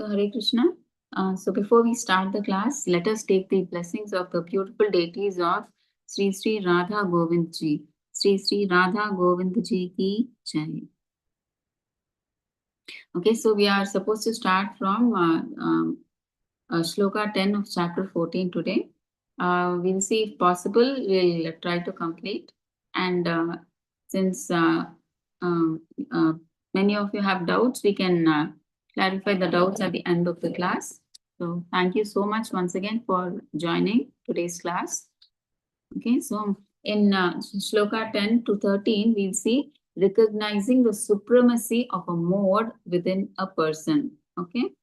So Hare Krishna. So before we start the class, let us take the blessings of the beautiful deities of Sri Radha Govind Ji. Sri Radha Govind Ji ki Jai. Okay, so we are supposed to start from Shloka 10 of chapter 14 today. We'll see if possible, we'll try to complete. And since many of you have doubts, we can clarify the doubts at the end of the class. So thank you so much once again for joining today's class. Okay, so in Shloka 10 to 13, we'll see recognizing the supremacy of a mode within a person. Okay.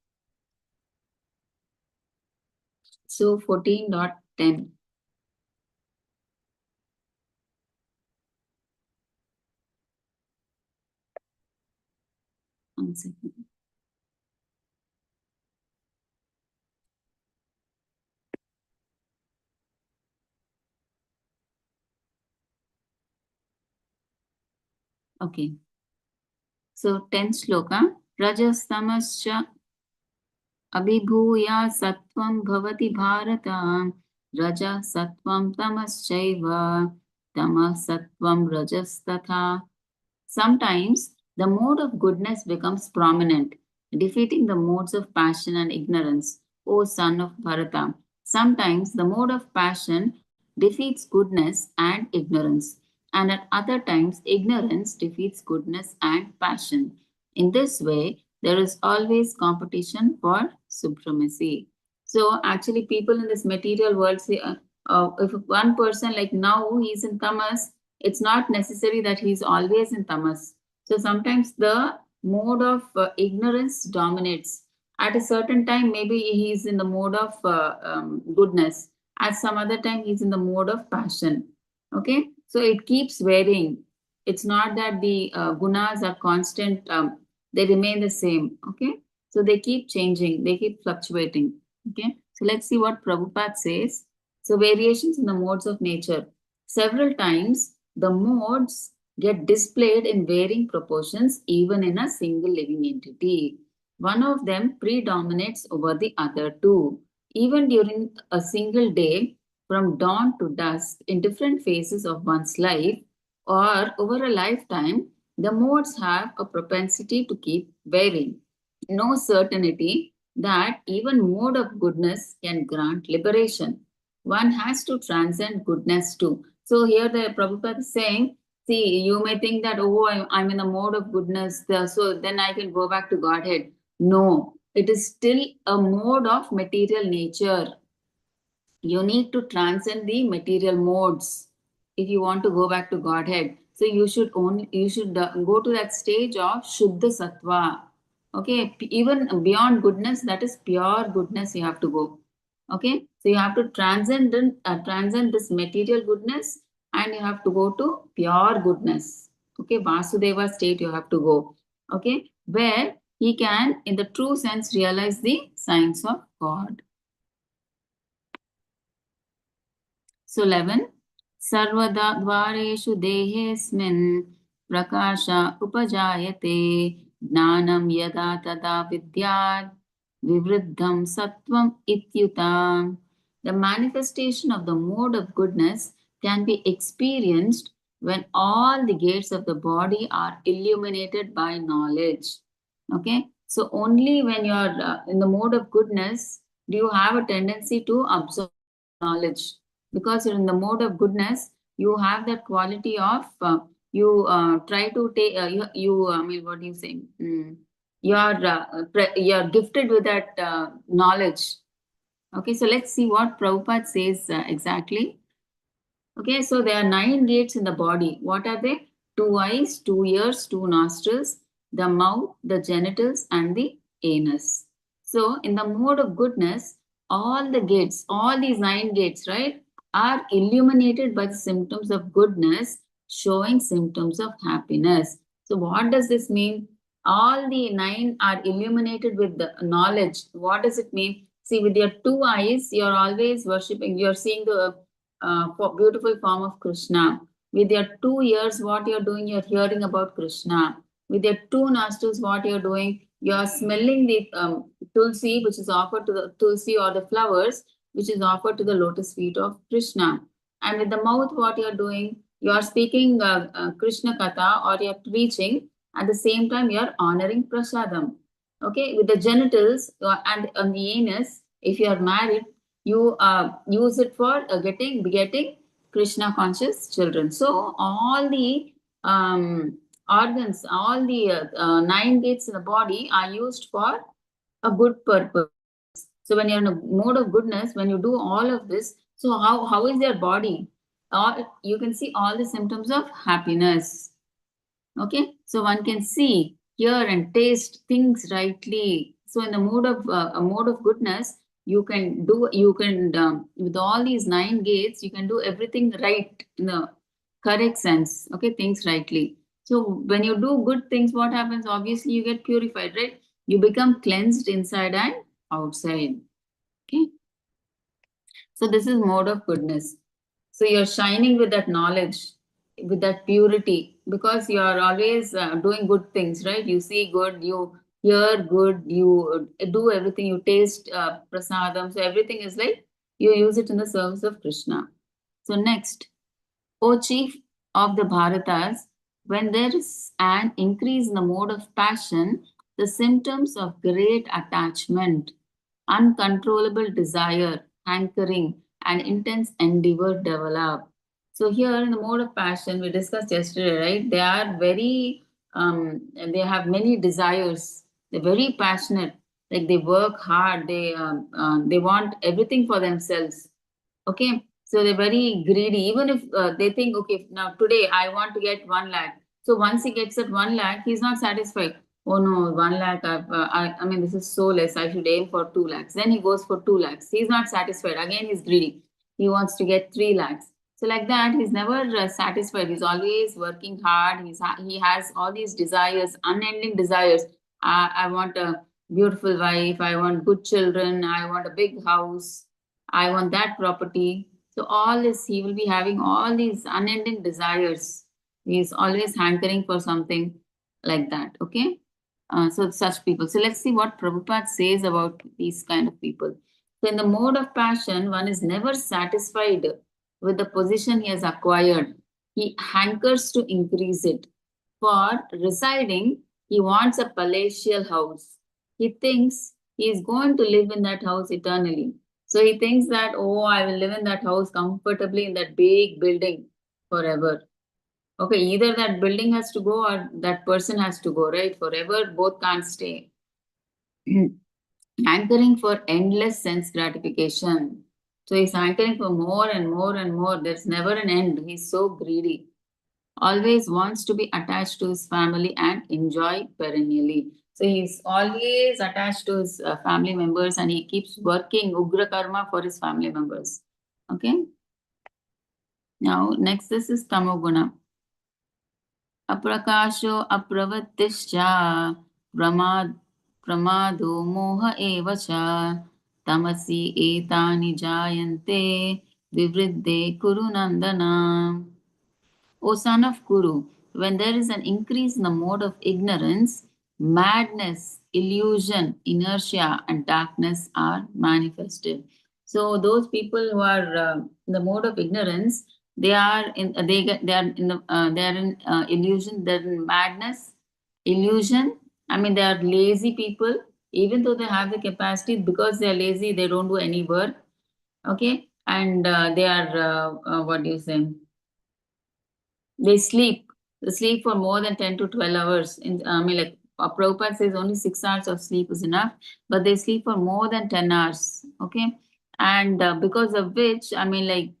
So 14.10. One second. Okay. So 10th shloka. Rajastamascha abhibhuya sattvam bhavati bharata. Raja sattvam tamaschaiva. Tama sattvam rajastatha. Sometimes the mode of goodness becomes prominent, defeating the modes of passion and ignorance, O son of Bharata. Sometimes the mode of passion defeats goodness and ignorance, and at other times ignorance defeats goodness and passion. In this way, there is always competition for supremacy. So actually, people in this material world say, if one person like now he's in tamas, it's not necessary that he's always in tamas. So sometimes the mode of ignorance dominates. At a certain time, maybe he's in the mode of goodness. At some other time, he's in the mode of passion. Okay, so it keeps varying. It's not that the gunas are constant, they remain the same. Okay, so they keep changing, they keep fluctuating. Okay, so let's see what Prabhupada says. So, variations in the modes of nature. Several times, the modes get displayed in varying proportions even in a single living entity. One of them predominates over the other two. Even during a single day, from dawn to dusk, in different phases of one's life, or over a lifetime, the modes have a propensity to keep varying. No certainty that even mode of goodness can grant liberation. One has to transcend goodness too. So here the Prabhupada is saying, see, you may think that, oh, I'm in a mode of goodness, so then I can go back to Godhead. No, it is still a mode of material nature. You need to transcend the material modes if you want to go back to Godhead. So you should go to that stage of Shuddha Sattva. Okay, even beyond goodness, that is pure goodness you have to go. Okay, so you have to transcend this material goodness and you have to go to pure goodness. Okay, Vasudeva state you have to go. Okay, where he can, in the true sense, realize the signs of God. So 11. Sarvada dvareshu dehesmin prakasha upajayate jnanam yada tada vidyat vivriddham sattvam ityuta. The manifestation of the mode of goodness can be experienced when all the gates of the body are illuminated by knowledge. Okay, so only when you are in the mode of goodness do you have a tendency to absorb knowledge, because you're in the mode of goodness. You have that quality of you try to take I mean, what do you say? You're gifted with that knowledge. Okay, so let's see what Prabhupada says exactly. Okay, so there are 9 gates in the body. What are they? 2 eyes, 2 ears, 2 nostrils, the mouth, the genitals, and the anus. So, in the mode of goodness, all the gates, all these 9 gates, right, are illuminated by the symptoms of goodness, showing symptoms of happiness. So, what does this mean? All the 9 are illuminated with the knowledge. What does it mean? See, with your 2 eyes, you're always worshipping, you're seeing the beautiful form of Krishna. With your 2 ears, what you're doing, you're hearing about Krishna. With your 2 nostrils, what you're doing, You are smelling the tulsi, which is offered to the tulsi or the flowers, which is offered to the lotus feet of Krishna. And with the mouth, what you are doing, you are speaking Krishna Katha, or you are preaching. At the same time, you are honoring prasadam. Okay, with the genitals and on the anus, if you are married, you use it for begetting Krishna conscious children. So all the organs, all the 9 gates in the body are used for a good purpose. So when you're in a mode of goodness, when you do all of this, so how is your body? You can see all the symptoms of happiness. Okay, so one can see, hear, and taste things rightly. So in the mode of a mode of goodness, you can with all these 9 gates, you can do everything right in the correct sense. Okay, things rightly. So when you do good things, what happens? Obviously, you get purified, right? You become cleansed inside and outside. Okay, so this is mode of goodness. So you're shining with that knowledge, with that purity, because you are always doing good things, right? You see good, you hear good, you do everything, you taste prasadam. So everything is like you use it in the service of Krishna. So next, O chief of the Bharatas, when there is an increase in the mode of passion, the symptoms of great attachment, uncontrollable desire, hankering, and intense endeavor develop. So here in the mode of passion, we discussed yesterday, right? They are very, they have many desires. They're very passionate. Like they work hard. They want everything for themselves. Okay, so they're very greedy. Even if they think, okay, now today I want to get 1 lakh. So once he gets at 1 lakh, he's not satisfied. Oh no, 1 lakh. I mean, this is so less. I should aim for 2 lakhs. Then he goes for 2 lakhs. He's not satisfied. Again, he's greedy. He wants to get 3 lakhs. So like that, he's never satisfied. He's always working hard. He has all these desires, unending desires. I want a beautiful wife. I want good children. I want a big house. I want that property. So all this, he will be having all these unending desires. He's always hankering for something like that. Okay. So such people. So let's see what Prabhupada says about these kind of people. So in the mode of passion, one is never satisfied with the position he has acquired. He hankers to increase it. For residing, he wants a palatial house. He thinks he is going to live in that house eternally. So he thinks that, oh, I will live in that house comfortably in that big building forever. Okay, either that building has to go or that person has to go, right? Forever, both can't stay. Hankering for endless sense gratification. So he's hankering for more and more and more. There's never an end. He's so greedy. Always wants to be attached to his family and enjoy perennially. So he's always attached to his family members and he keeps working Ugra Karma for his family members. Okay. Now, next, this is Tamoguna. Aprakasho apravattischa pramado moha evacha tamasi etani jayante vivriddhe kurunandana. O son of Kuru, when there is an increase in the mode of ignorance, madness, illusion, inertia, and darkness are manifested. So those people who are in the mode of ignorance, they are in illusion, they're in madness, illusion. I mean, they are lazy people. Even though they have the capacity, because they are lazy, they don't do any work. Okay, and they are what do you say? They sleep. They sleep for more than 10 to 12 hours. I mean, like Prabhupada says only 6 hours of sleep is enough, but they sleep for more than 10 hours. Okay. And because of which, I mean, like,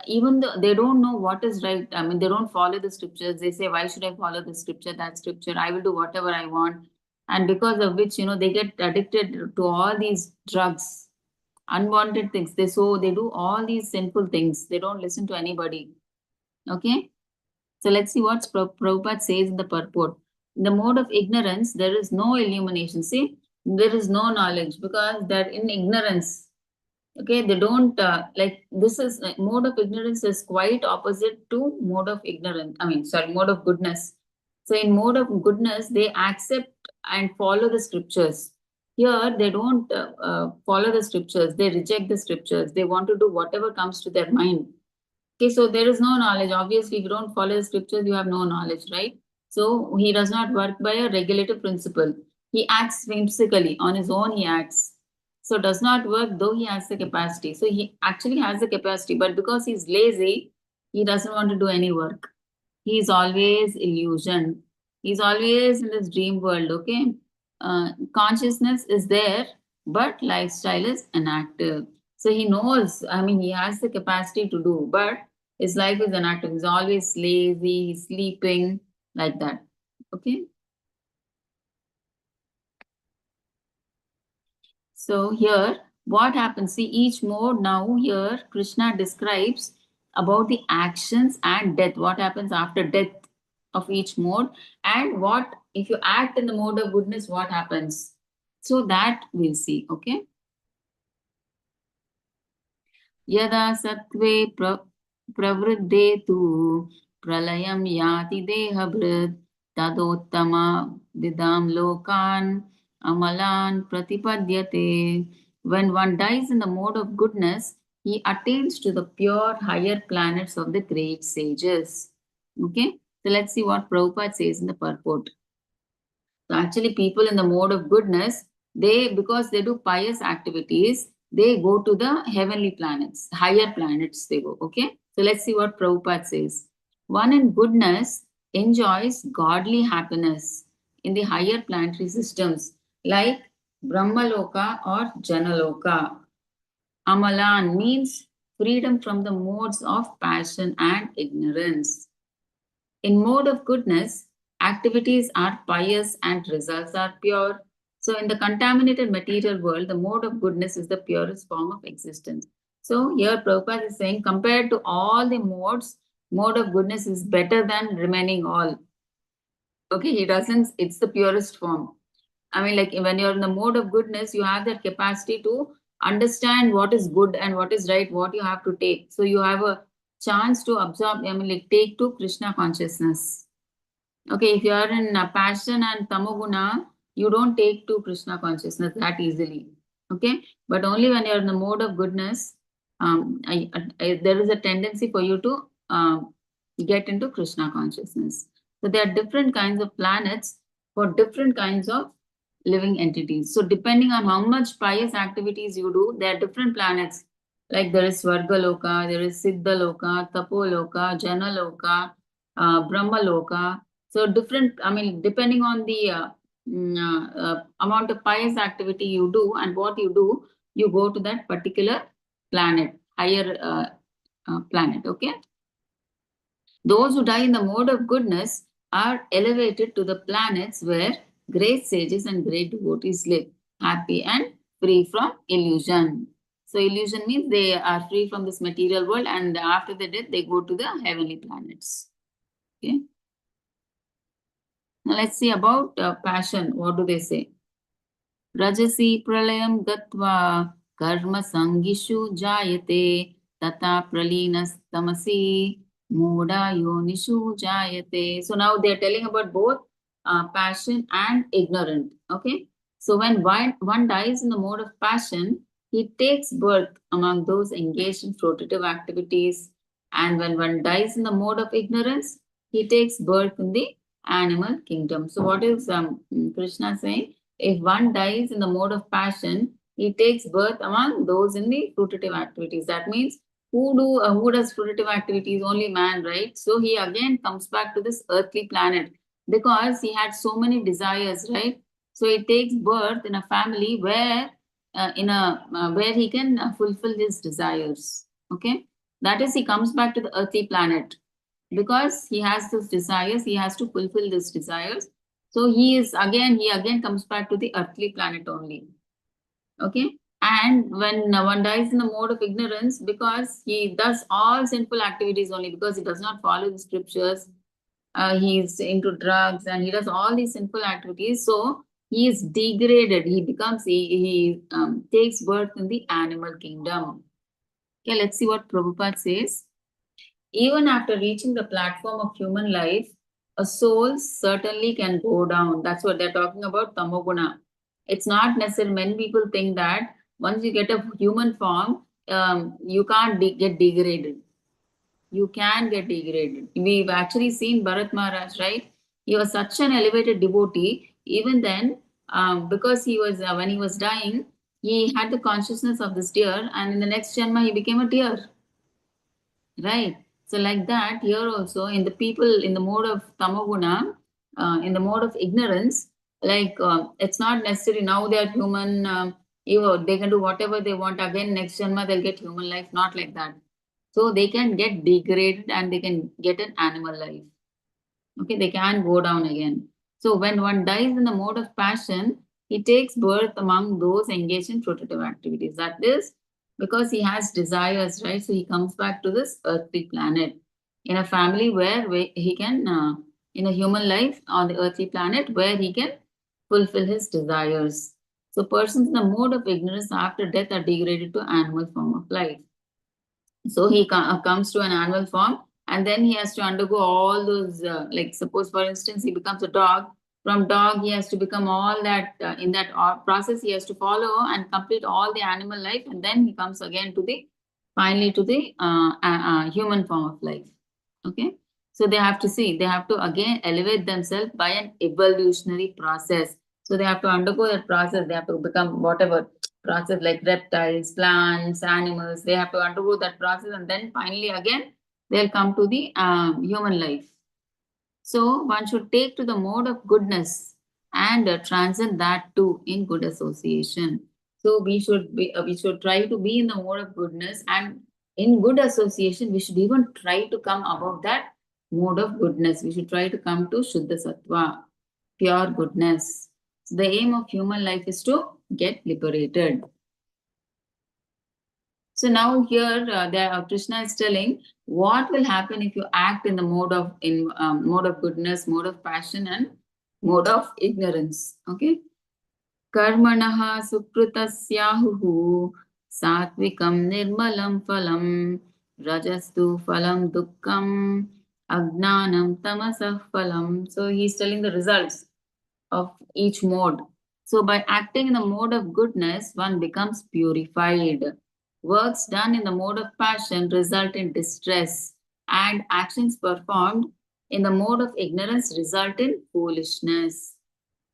even though they don't know what is right, I mean, they don't follow the scriptures. They say, why should I follow the scripture, that scripture? I will do whatever I want. And because of which, they get addicted to all these drugs, unwanted things. They do all these sinful things. They don't listen to anybody. Okay. So let's see what Prabhupada says in the purport. In the mode of ignorance, there is no illumination. See, there is no knowledge because they're in ignorance. Okay, they don't like this is mode of ignorance is quite opposite to mode of ignorance. Mode of goodness. So in mode of goodness, they accept and follow the scriptures. Here, they don't follow the scriptures. They reject the scriptures. They want to do whatever comes to their mind. Okay, so there is no knowledge. Obviously, if you don't follow the scriptures, you have no knowledge, right? So he does not work by a regulative principle. He acts whimsically. On his own, he acts. So does not work, though he has the capacity. So he actually has the capacity, but because he's lazy, he doesn't want to do any work. He is always illusion. He's always in this dream world, okay? Consciousness is there, but lifestyle is inactive. So he knows, I mean, he has the capacity to do, but his life is inactive. He's always lazy, he's sleeping, like that. Okay. So here, what happens? See, each mode now here, Krishna describes about the actions and death. What happens after death of each mode, and what if you act in the mode of goodness, what happens? So that we'll see. Okay. यदा सत्त्वे प्रवृद्धे तु प्रलयं याति देहभृत् तदोत्तमा विदां लोकान् amalan pratipadyate. When one dies in the mode of goodness, he attains to the pure higher planets of the great sages. Okay, so let's see what Prabhupada says in the purport. So actually, people in the mode of goodness, they, because they do pious activities, they go to the heavenly planets, higher planets they go. Okay. So let's see what Prabhupada says. One in goodness enjoys godly happiness in the higher planetary systems like Brahmaloka or Janaloka. Amalan means freedom from the modes of passion and ignorance. In mode of goodness, activities are pious and results are pure. So in the contaminated material world, the mode of goodness is the purest form of existence. So here Prabhupada is saying, compared to all the modes, mode of goodness is better than remaining all. Okay, he doesn't, it's the purest form. I mean, like when you're in the mode of goodness, you have that capacity to understand what is good and what is right, what you have to take. So you have a chance to absorb, I mean, like take to Krishna consciousness. Okay, if you are in passion and tamoguna, you don't take to Krishna consciousness that easily. Okay, but only when you're in the mode of goodness, there is a tendency for you to get into Krishna consciousness. So there are different kinds of planets for different kinds of living entities. So depending on how much pious activities you do, there are different planets. Like there is Svargaloka, there is Siddhaloka, Tapoloka, Janaloka, Brahmaloka. So different, I mean, depending on the amount of pious activity you do and what you do, you go to that particular planet, higher planet, okay? Those who die in the mode of goodness are elevated to the planets where great sages and great devotees live, happy and free from illusion. So illusion means they are free from this material world, and after the death, they go to the heavenly planets. Okay. Now let's see about passion. What do they say? Rajasi pralayam gatva karma sangishu jayate tata pralinas tamasi moda yonishu jayate. So now they are telling about both passion and ignorant. Okay. So when one dies in the mode of passion, he takes birth among those engaged in fruitive activities. And when one dies in the mode of ignorance, he takes birth in the animal kingdom. So what is Krishna saying? If one dies in the mode of passion, he takes birth among those in the fruitive activities. That means who does fruitive activities? Only man, right? So he again comes back to this earthly planet because he had so many desires, right? So he takes birth in a family where where he can fulfill his desires. Okay, that is, he comes back to the earthly planet because he has those desires. He has to fulfill these desires. So he again comes back to the earthly planet only. Okay. And when one dies in the mode of ignorance, because he does all sinful activities only, because he does not follow the scriptures, he's into drugs and he does all these sinful activities. So he is degraded. He becomes, he takes birth in the animal kingdom. Okay, let's see what Prabhupada says. Even after reaching the platform of human life, a soul certainly can go down. That's what they're talking about, tamoguna. It's not necessary. Many people think that once you get a human form, you can't get degraded. You can get degraded. We've actually seen Bharat Maharaj, right? He was such an elevated devotee. Even then, because he was when he was dying, he had the consciousness of this deer, and in the next janma, he became a deer. Right. So, like that, here also in the people in the mode of tamoguna, in the mode of ignorance, like it's not necessary now they are human, they can do whatever they want. Again, next janma they'll get human life, not like that. So, they can get degraded and they can get an animal life. Okay, they can go down again. So, when one dies in the mode of passion, he takes birth among those engaged in fruitive activities. That is because he has desires, right? So he comes back to this earthly planet in a family where he can, in a human life on the earthly planet, where he can fulfill his desires. So persons in the mode of ignorance after death are degraded to animal form of life. So he comes to an animal form and then he has to undergo all those, like suppose for instance, he becomes a dog. From dog, he has to become all that, in that process, he has to follow and complete all the animal life. And then he comes again to the, finally to the human form of life. Okay. So they have to see, they have to again elevate themselves by an evolutionary process. So they have to undergo that process. They have to become whatever process like reptiles, plants, animals. They have to undergo that process and then finally again they'll come to the human life. So one should take to the mode of goodness and transcend that too in good association. So we should try to be in the mode of goodness, and in good association we should even try to come above that mode of goodness. We should try to come to Shuddha Sattva, pure goodness. So the aim of human life is to get liberated. So now here, Krishna is telling what will happen if you act in the mode of goodness, mode of passion, and mode of ignorance. Okay. Karmanaha sukrutasyahu satvikam nirmalam phalam rajastu phalam dukkam agnanam tamasah phalam. So he's telling the results of each mode. So by acting in the mode of goodness, one becomes purified. Works done in the mode of passion result in distress, and actions performed in the mode of ignorance result in foolishness.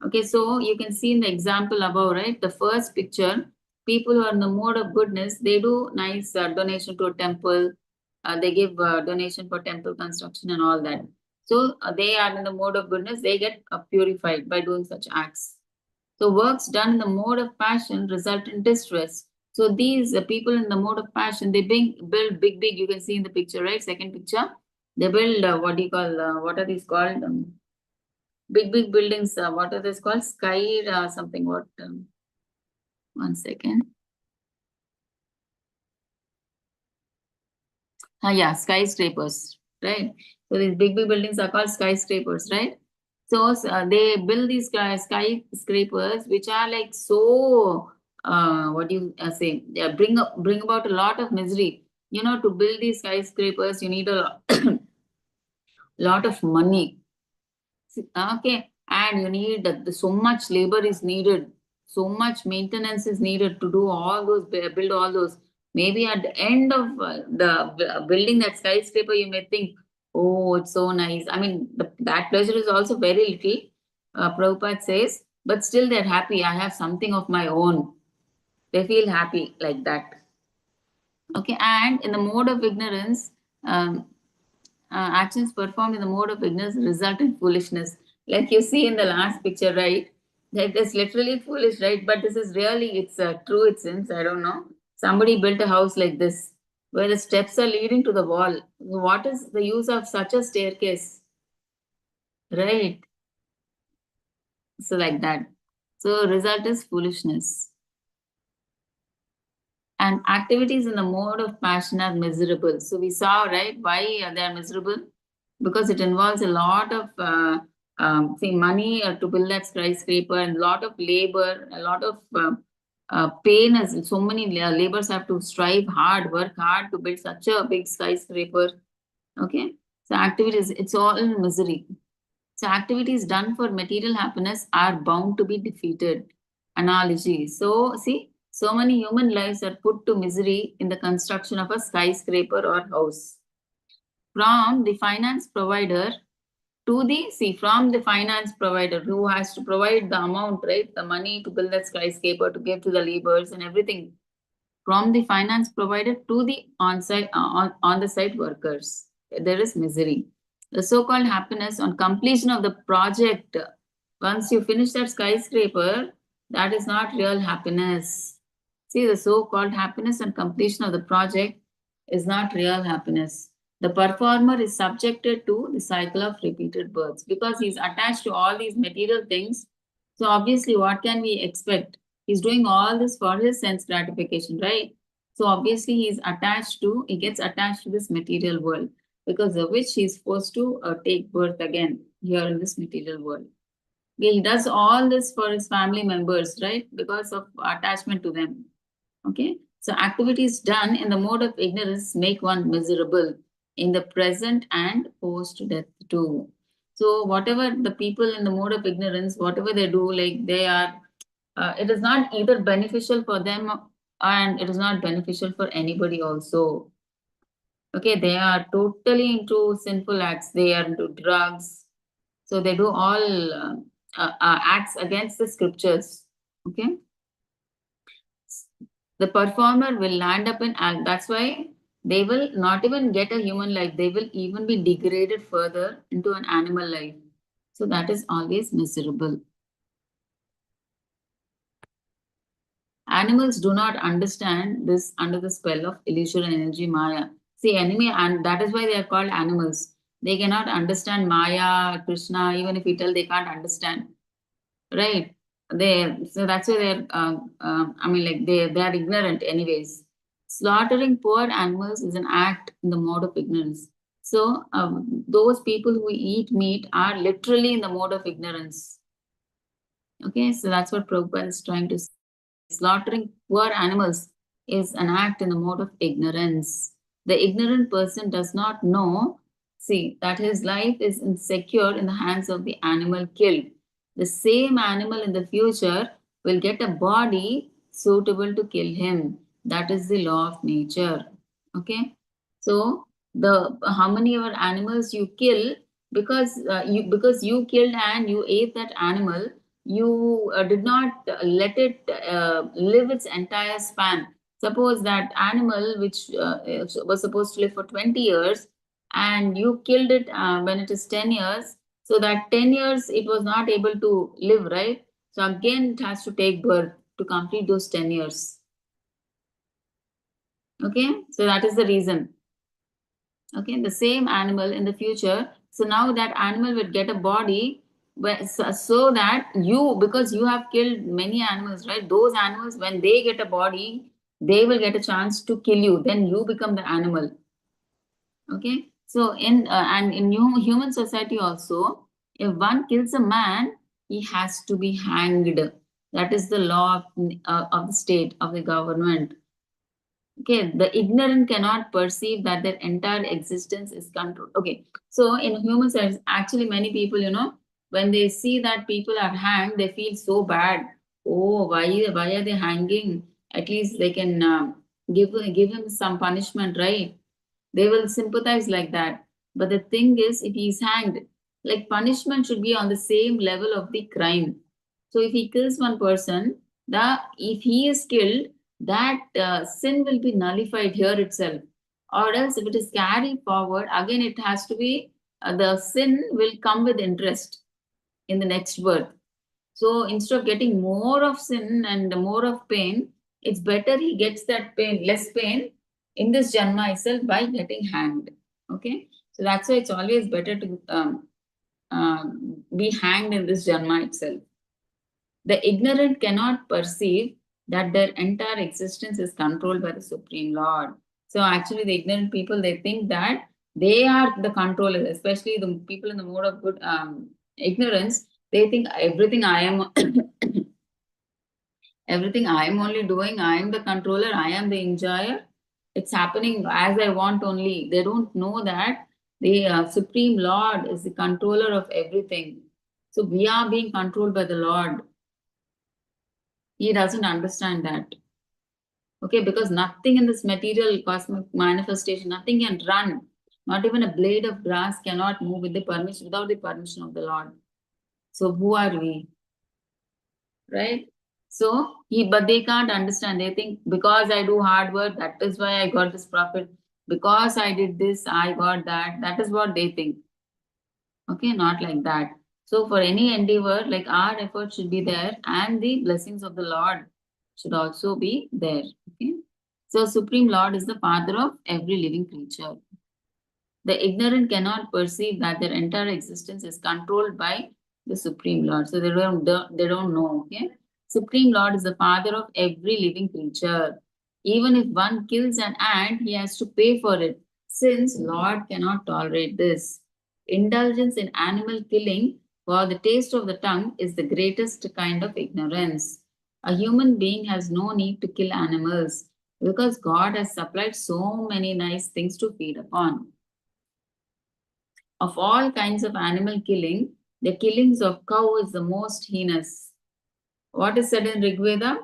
Okay, so you can see in the example above, right? The first picture, people who are in the mode of goodness, they do nice donation to a temple. They give donation for temple construction and all that. So they are in the mode of goodness, they get purified by doing such acts. So works done in the mode of passion result in distress. So these people in the mode of passion, they build big, you can see in the picture, right? Second picture, they build what do you call, what are these called? Big buildings. What are these called? Sky something. What? 1 second. Yeah, skyscrapers, right? So these big buildings are called skyscrapers, right? So they build these skyscrapers, which are like so. What do you say? They bring about a lot of misery. You know, to build these skyscrapers, you need a lot of money. Okay, and you need so much labor is needed, so much maintenance is needed to do all those, build all those. Maybe at the end of building that skyscraper, you may think, oh, it's so nice. I mean, that pleasure is also very little, Prabhupada says, but still they're happy. I have something of my own. They feel happy like that. Okay, and in the mode of ignorance, actions performed in the mode of ignorance result in foolishness. Like you see in the last picture, right? That is literally foolish, right? But this is really, it's true, it seems. I don't know. Somebody built a house like this where the steps are leading to the wall. What is the use of such a staircase? Right? So, like that. So, result is foolishness. And activities in the mode of passion are miserable. So, we saw, right, why they are miserable? Because it involves a lot of money to build that skyscraper, and a lot of labor, a lot of pain. As so many laborers have to strive hard, work hard to build such a big skyscraper. Okay, so activities, it's all misery. So activities done for material happiness are bound to be defeated. Analogy. So see, so many human lives are put to misery in the construction of a skyscraper or house. From the finance provider to the, see, from the finance provider who has to provide the amount, right, the money to build that skyscraper, to give to the laborers and everything, from the finance provider to the on-site on the site workers, there is misery. The so-called happiness on completion of the project, once you finish that skyscraper, that is not real happiness. See, the so-called happiness on completion of the project is not real happiness. The performer is subjected to the cycle of repeated births because he's attached to all these material things. So obviously, what can we expect? He's doing all this for his sense gratification, right? So obviously he gets attached to this material world, because of which he's forced to take birth again here in this material world. He does all this for his family members, right? Because of attachment to them. Okay. So activities done in the mode of ignorance make one miserable in the present and post-death too. So whatever the people in the mode of ignorance, whatever they do, like they are, it is not either beneficial for them and it is not beneficial for anybody also. Okay, they are totally into sinful acts. They are into drugs. So they do all acts against the scriptures. Okay. The performer will land up in, and that's why they will not even get a human life. They will even be degraded further into an animal life. So that is always miserable. Animals do not understand this under the spell of illusory energy Maya. See, enemy, and that is why they are called animals. They cannot understand Maya, Krishna, even if we tell they can't understand. Right? So that's why they're I mean, like they are ignorant anyways. Slaughtering poor animals is an act in the mode of ignorance. So those people who eat meat are literally in the mode of ignorance. Okay, so that's what Prabhupada is trying to say. Slaughtering poor animals is an act in the mode of ignorance. The ignorant person does not know, see, that his life is insecure in the hands of the animal killed. The same animal in the future will get a body suitable to kill him. That is the law of nature. Okay, so the how many ever animals you kill, because you killed and you ate that animal, you did not let it live its entire span. Suppose that animal which was supposed to live for 20 years and you killed it when it is 10 years, so that 10 years it was not able to live, right? So again it has to take birth to complete those 10 years. Okay, so that is the reason. Okay, the same animal in the future. So now that animal will get a body, so that you, because you have killed many animals, right? Those animals, when they get a body, they will get a chance to kill you. Then you become the animal. Okay, so in human society also, if one kills a man, he has to be hanged. That is the law of the state, of the government. Okay, the ignorant cannot perceive that their entire existence is controlled. Okay, so in human sense, actually many people, when they see that people are hanged, they feel so bad. Oh, why are they hanging? At least they can give him some punishment, right? They will sympathize like that. But the thing is, if he's hanged, like punishment should be on the same level of the crime. So if he kills one person, if he is killed, that sin will be nullified here itself. Or else, if it is carried forward, again it has to be, the sin will come with interest in the next birth. So instead of getting more of sin and more of pain, it's better he gets that pain, less pain in this Janma itself by getting hanged. Okay. So that's why it's always better to be hanged in this Janma itself. The ignorant cannot perceive that their entire existence is controlled by the Supreme Lord. So actually the ignorant people, they think that they are the controllers, especially the people in the mode of good ignorance. They think everything I am everything I am only doing, I am the controller, I am the enjoyer. It's happening as I want only. They don't know that The Supreme Lord is the controller of everything. So we are being controlled by the Lord. He doesn't understand that. Okay, because nothing in this material cosmic manifestation, nothing can run. Not even a blade of grass cannot move with the permission, without the permission of the Lord. So who are we? Right? But they can't understand. They think because I do hard work, that is why I got this profit. Because I did this, I got that. That is what they think. Okay, not like that. So for any endeavor, like our effort should be there, and the blessings of the Lord should also be there. Okay. So Supreme Lord is the father of every living creature. The ignorant cannot perceive that their entire existence is controlled by the Supreme Lord. So they don't know. Okay. Supreme Lord is the father of every living creature. Even if one kills an ant, he has to pay for it, since Lord cannot tolerate this. Indulgence in animal killing for the taste of the tongue is the greatest kind of ignorance. A human being has no need to kill animals because God has supplied so many nice things to feed upon. Of all kinds of animal killing, the killings of cow is the most heinous. What is said in Rigveda?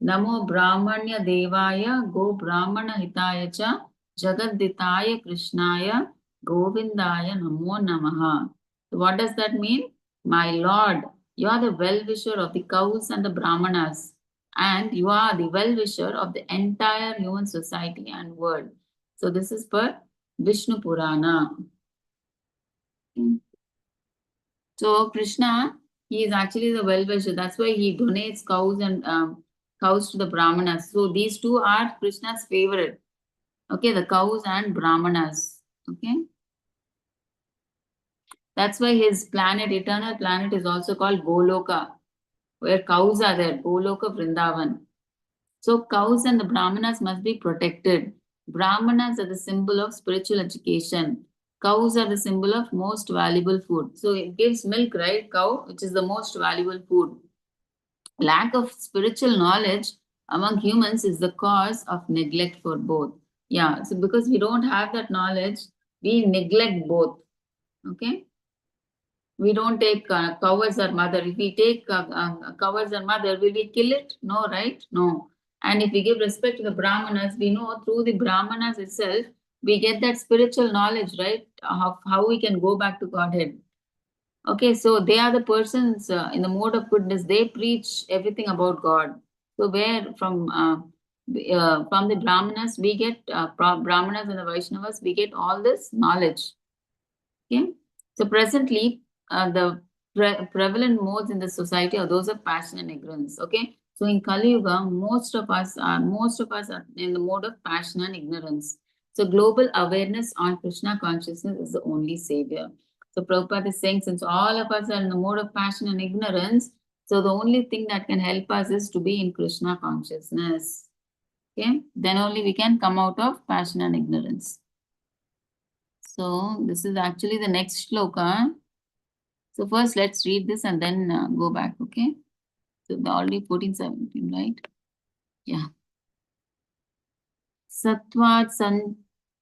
Namo Brahmanya Devaya Go Brahmana Hitaya Cha Jagadditaya Krishnaya Govindaya Namo Namaha. So what does that mean? My Lord, you are the well-wisher of the cows and the Brahmanas, and you are the well-wisher of the entire human society and world. So this is per Vishnu Purana. So Krishna, he is actually the well-wisher. That's why he donates cows and cows to the Brahmanas. So these two are Krishna's favorite. Okay, the cows and Brahmanas. Okay. That's why his planet, eternal planet, is also called Goloka, where cows are there. Goloka Vrindavan. So cows and the Brahmanas must be protected. Brahmanas are the symbol of spiritual education. Cows are the symbol of most valuable food. So it gives milk, right? Cow, which is the most valuable food. Lack of spiritual knowledge among humans is the cause of neglect for both. Yeah, so because we don't have that knowledge, we neglect both. Okay. We don't take cow as our mother. If we take cow as our mother, will we kill it? No, right? No. And if we give respect to the Brahmanas, we know through the Brahmanas itself, we get that spiritual knowledge, right? Of how we can go back to Godhead. Okay, so they are the persons in the mode of goodness. They preach everything about God. So where from the Brahmanas, we get Brahmanas and the Vaishnavas, we get all this knowledge. Okay, so presently, the prevalent modes in the society are those of passion and ignorance. Okay, so in Kali Yuga, most of us are in the mode of passion and ignorance. So global awareness on Krishna consciousness is the only savior. So Prabhupada is saying, since all of us are in the mode of passion and ignorance, so the only thing that can help us is to be in Krishna consciousness. Okay, then only we can come out of passion and ignorance. So this is actually the next shloka. So first let's read this and then go back, okay? So already 14, 17, right? Yeah. Sattvat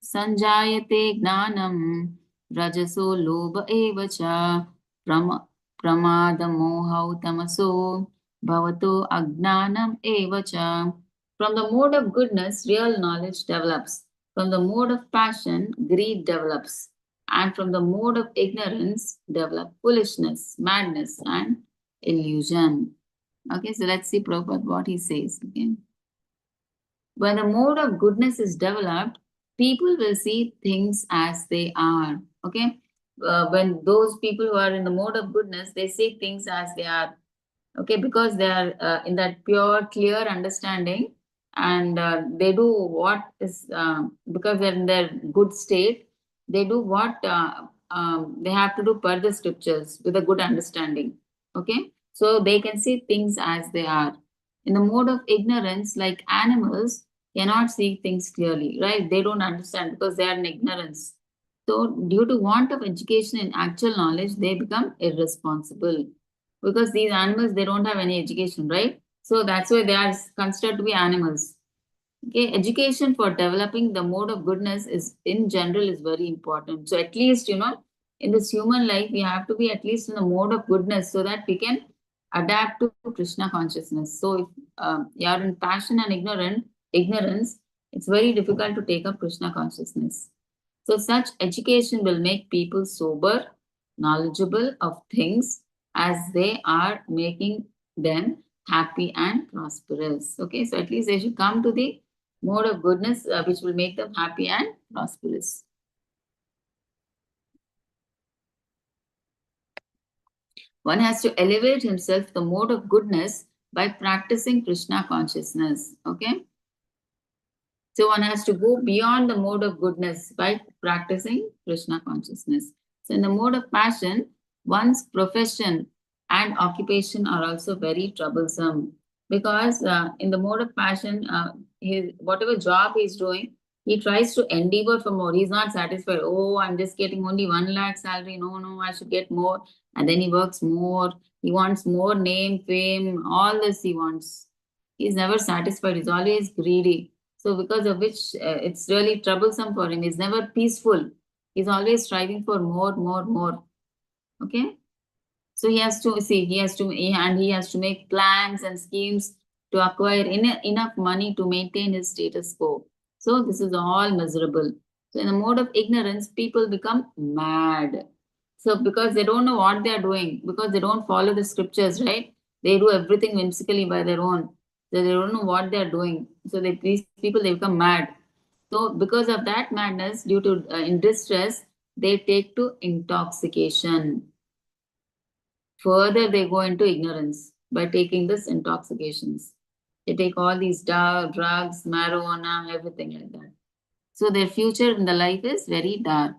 sanjayate gnanam rajaso lobha eva cha pramada mohau tamaso bhavato agnanam eva cha. From the mode of goodness, real knowledge develops. From the mode of passion, greed develops. And from the mode of ignorance, develop foolishness, madness, and illusion. Okay, so let's see Prabhupada what he says. Okay. When the mode of goodness is developed, people will see things as they are. Okay. When those people who are in the mode of goodness, they see things as they are. Okay, because they are in that pure, clear understanding, and they do what is because they're in their good state. They do what they have to do per the scriptures with a good understanding. Okay, so they can see things as they are. In the mode of ignorance, like animals, cannot see things clearly, right? They don't understand because they are in ignorance. So, due to want of education and actual knowledge, they become irresponsible because these animals, they don't have any education, right? So that's why they are considered to be animals. Okay, education for developing the mode of goodness is in general is very important. So at least, in this human life, we have to be at least in the mode of goodness so that we can adapt to Krishna consciousness. So if you are in passion and ignorance, it's very difficult to take up Krishna consciousness. So such education will make people sober, knowledgeable of things as they are making them happy and prosperous. Okay, so at least they should come to the mode of goodness which will make them happy and prosperous. One has to elevate himself the mode of goodness by practicing Krishna consciousness. Okay, so one has to go beyond the mode of goodness by practicing Krishna consciousness. So in the mode of passion, one's profession and occupation are also very troublesome because in the mode of passion, whatever job he's doing, he tries to endeavor for more. He's not satisfied. Oh, I'm just getting only 1 lakh salary. No, no, I should get more. And then he works more. He wants more name, fame, all this he wants. He's never satisfied. He's always greedy. So because of which it's really troublesome for him. He's never peaceful. He's always striving for more, more, more. Okay. So he has to see, he has to make plans and schemes to acquire enough money to maintain his status quo. So this is all miserable. So in the mode of ignorance, people become mad. So because they don't know what they are doing, because they don't follow the scriptures, right? They do everything whimsically by their own. So they don't know what they are doing. So these people, they become mad. So because of that madness, due to in distress, they take to intoxication. Further, they go into ignorance by taking this intoxications. They take all these drugs, marijuana, everything like that. So their future in the life is very dark.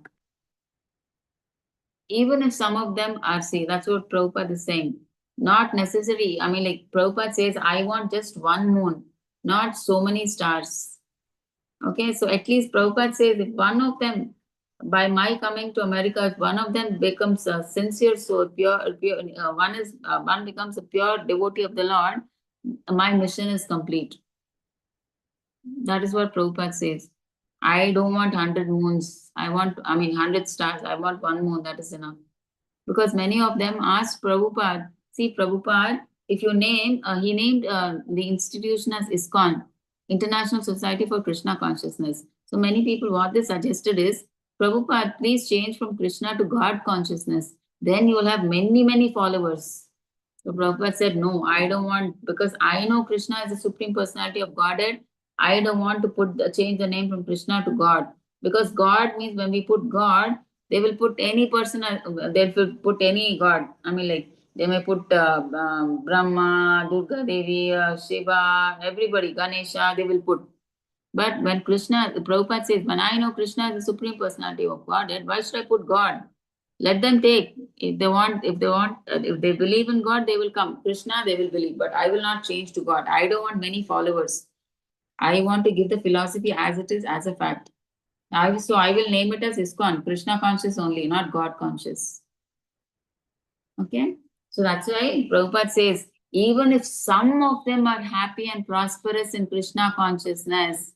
Even if some of them are, see, that's what Prabhupada is saying. Not necessary. I mean, like Prabhupada says, I want just one moon, not so many stars. Okay, so at least Prabhupada says if one of them, by my coming to America, if one of them becomes a sincere soul, one becomes a pure devotee of the Lord, my mission is complete. That is what Prabhupada says. I don't want 100 moons. 100 stars. I want one moon. That is enough. Because many of them asked Prabhupada, see, Prabhupada, if you name, he named the institution as ISKCON, International Society for Krishna Consciousness. So many people, what they suggested is, Prabhupada, please change from Krishna to God consciousness. Then you will have many, many followers. So Prabhupada said, no, I don't want, because I know Krishna is the Supreme Personality of Godhead. I don't want to change the name from Krishna to God. Because God means when we put God, they will put any person, they will put any God. I mean, like, they may put Brahma, Durga Devi, Shiva, everybody, Ganesha, they will put. But when Krishna, the Prabhupada says, when I know Krishna is the Supreme Personality of Godhead, why should I put God? Let them take. If they believe in God, they will come. Krishna, they will believe. But I will not change to God. I don't want many followers. I want to give the philosophy as it is, as a fact. So I will name it as ISKCON, Krishna conscious only, not God conscious. Okay? So that's why Prabhupada says, even if some of them are happy and prosperous in Krishna consciousness,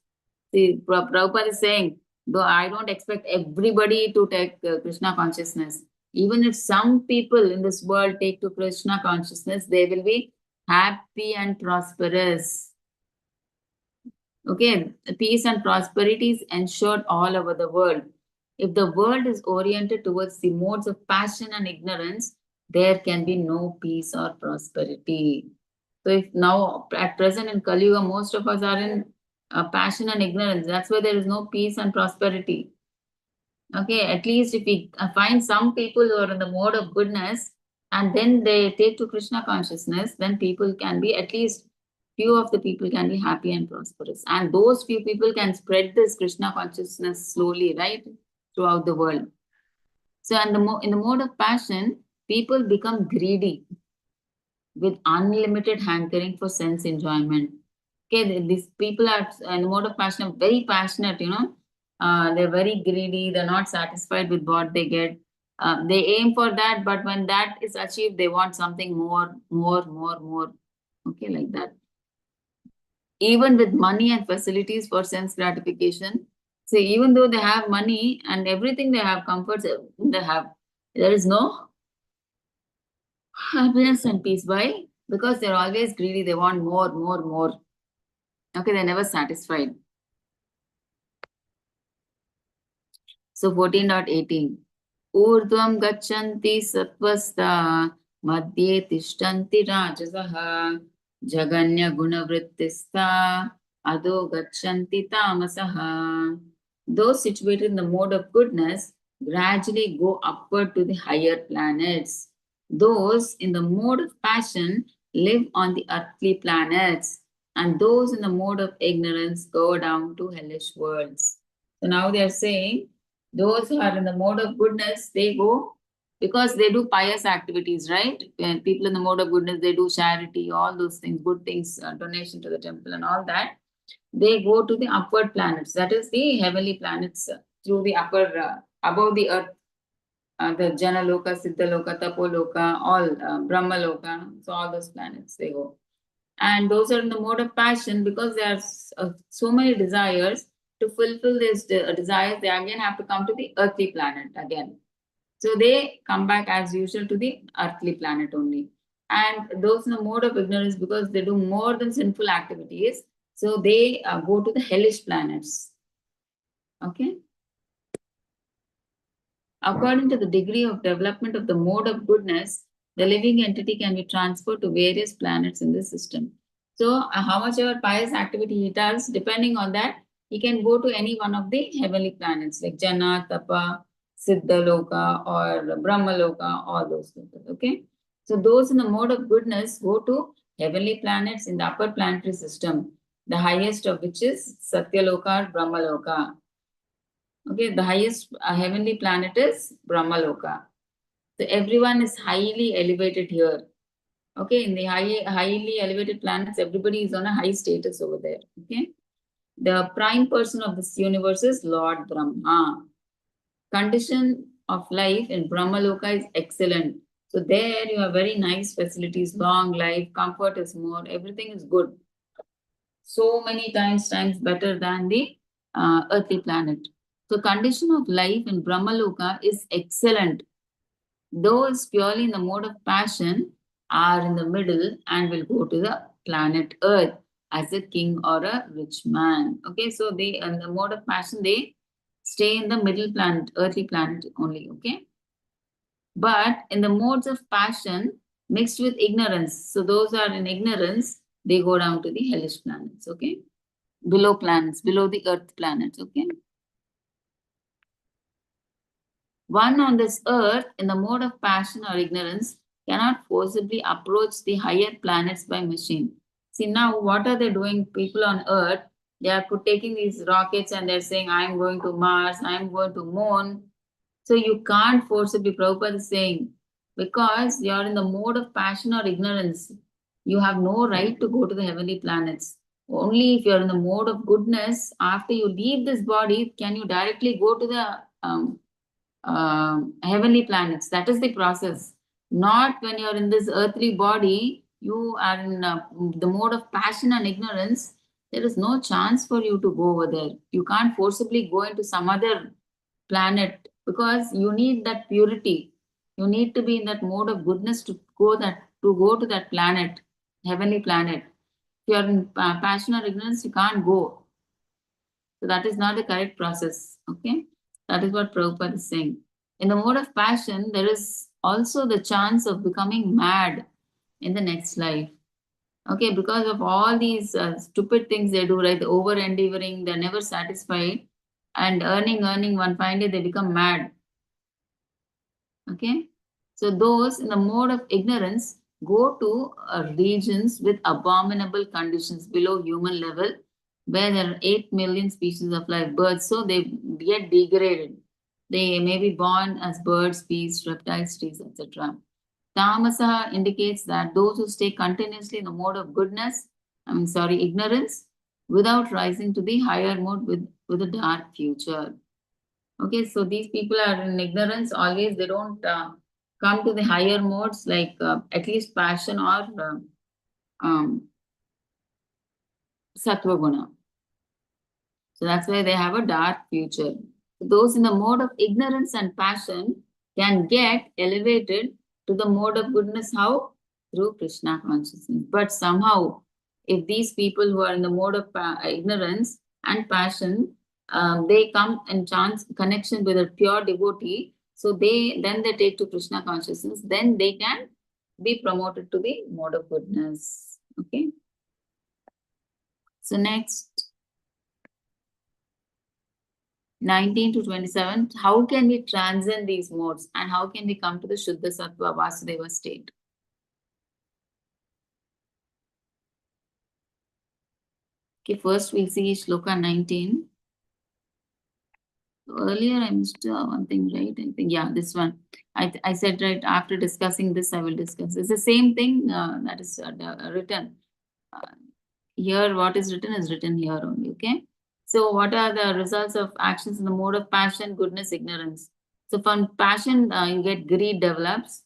see, Prabhupada is saying, though I don't expect everybody to take Krishna consciousness. Even if some people in this world take to Krishna consciousness, they will be happy and prosperous. Okay, peace and prosperity is ensured all over the world. If the world is oriented towards the modes of passion and ignorance, there can be no peace or prosperity. So if now at present in Kali Yuga, most of us are in passion and ignorance, that's why there is no peace and prosperity. Okay, at least if we find some people who are in the mode of goodness and then they take to Krishna consciousness, then people can be, at least few of the people can be happy and prosperous. And those few people can spread this Krishna consciousness slowly, right, throughout the world. So in the mode of passion, people become greedy with unlimited hankering for sense enjoyment. Okay, these people are in the mode of passion, very passionate, they're very greedy, they're not satisfied with what they get. They aim for that, but when that is achieved, they want something more. Okay, like that. even with money and facilities for sense gratification. So even though they have money and everything, they have comforts, they have, there is no happiness and peace. Why? Because they're always greedy. They want more, more, more. Okay, they're never satisfied. So 14.18. Urdhvam gachanti sattvasta madhye tishtanti rajasaha jaganya gunavrittistha adho gachanti tamasaha. Those situated in the mode of goodness gradually go upward to the higher planets. Those in the mode of passion live on the earthly planets, and those in the mode of ignorance go down to hellish worlds. So now they are saying those who are in the mode of goodness, they go because they do pious activities, right? When people in the mode of goodness, they do charity, all those things, good things, donation to the temple and all that. They go to the upward planets, that is the heavenly planets, through the upper, above the earth, the Jana Loka, Siddha Loka, Tapo Loka, all Brahma Loka, so all those planets they go. And those are in the mode of passion because there are so many desires. To fulfill these desires, they again have to come to the earthly planet again. So they come back as usual to the earthly planet only. And those in the mode of ignorance, because they do more than sinful activities, so they go to the hellish planets. Okay. According to the degree of development of the mode of goodness, the living entity can be transferred to various planets in the system. So, how much ever pious activity he does, depending on that, he can go to any one of the heavenly planets like Jana, Tapa, Siddha Loka, or Brahma Loka, all those lokas. Okay. So, those in the mode of goodness go to heavenly planets in the upper planetary system, the highest of which is Satya Loka or Brahma Loka. Okay, the highest heavenly planet is Brahmaloka. So everyone is highly elevated here. Okay, in the highly elevated planets, everybody is on a high status over there. Okay, the prime person of this universe is Lord Brahma. Condition of life in Brahmaloka is excellent. So there you have very nice facilities, long life, comfort is more, everything is good. So many times better than the earthly planet. So condition of life in Brahmaloka is excellent. Those purely in the mode of passion are in the middle and will go to the planet Earth as a king or a rich man. Okay, so they in the mode of passion, they stay in the middle planet, earthly planet only. Okay. But in the modes of passion mixed with ignorance, so those are in ignorance, they go down to the hellish planets. Okay. Below planets, below the earth planets. Okay. One on this earth, in the mode of passion or ignorance, cannot forcibly approach the higher planets by machine. See, now what are they doing? People on earth, they are taking these rockets and they're saying, I'm going to Mars, I'm going to Moon. So you can't forcibly, Prabhupada is saying, because you're in the mode of passion or ignorance, you have no right to go to the heavenly planets. Only if you're in the mode of goodness, after you leave this body, can you directly go to the heavenly planets. That is the process. Not when you're in this earthly body, you are in the mode of passion and ignorance. There is no chance for you to go over there. You can't forcibly go into some other planet because you need that purity. You need to be in that mode of goodness to go to that planet, heavenly planet. If you're in passion or ignorance, you can't go. So that is not the correct process. Okay. That is what Prabhupada is saying. In the mode of passion, there is also the chance of becoming mad in the next life. Okay, because of all these stupid things they do, right? The over endeavoring, they're never satisfied, and earning, one fine day they become mad. Okay, so those in the mode of ignorance go to regions with abominable conditions below human level, where there are 8 million species of life, birds, so they get degraded. They may be born as birds, beasts, reptiles, trees, etc. Tamasa indicates that those who stay continuously in the mode of goodness, ignorance, without rising to the higher mode with a dark future. Okay, so these people are in ignorance always, they don't come to the higher modes like at least passion or um, Sattva Guna. So that's why they have a dark future. Those in the mode of ignorance and passion can get elevated to the mode of goodness. How? Through Krishna consciousness. But somehow, if these people who are in the mode of ignorance and passion, they come in chance connection with a pure devotee, so they take to Krishna consciousness, then they can be promoted to the mode of goodness. Okay. So next, 19 to 27, how can we transcend these modes and how can we come to the Shuddha Sattva Vasudeva state? Okay, first we'll see Shloka 19. Earlier I missed one thing, right? I think, yeah, this one. I said, right, after discussing this, I will discuss. It's the same thing that is written. Here, what is written here only, okay? So what are the results of actions in the mode of passion, goodness, ignorance? So from passion, you get greed develops,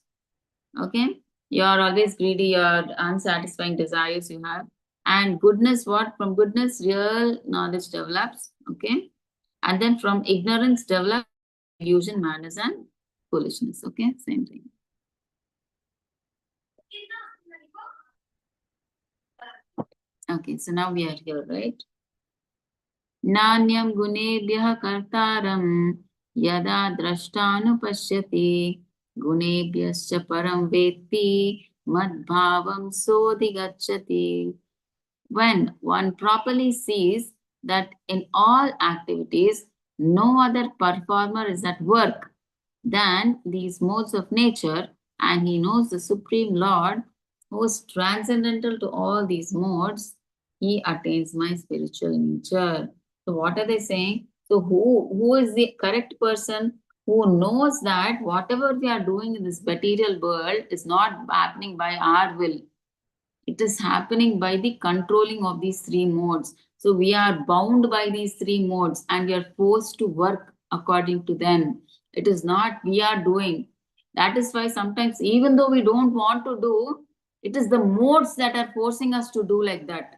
okay? You are always greedy, your unsatisfying desires you have. And goodness, what? From goodness, real knowledge develops, okay? And then from ignorance develop illusion, madness, and foolishness, okay? Same thing. Okay, so now we are here, right? Nanyam gunebhyah kartaram yada drashtanupashyati gunebhyascha param vetti madbhavam sodhigacchati. When one properly sees that in all activities no other performer is at work than these modes of nature, and he knows the Supreme Lord who is transcendental to all these modes, he attains my spiritual nature. So what are they saying? So who is the correct person who knows that whatever we are doing in this material world is not happening by our will? It is happening by the controlling of these three modes. So we are bound by these three modes and we are forced to work according to them. It is not we are doing. That is why sometimes, even though we don't want to do, it is the modes that are forcing us to do like that.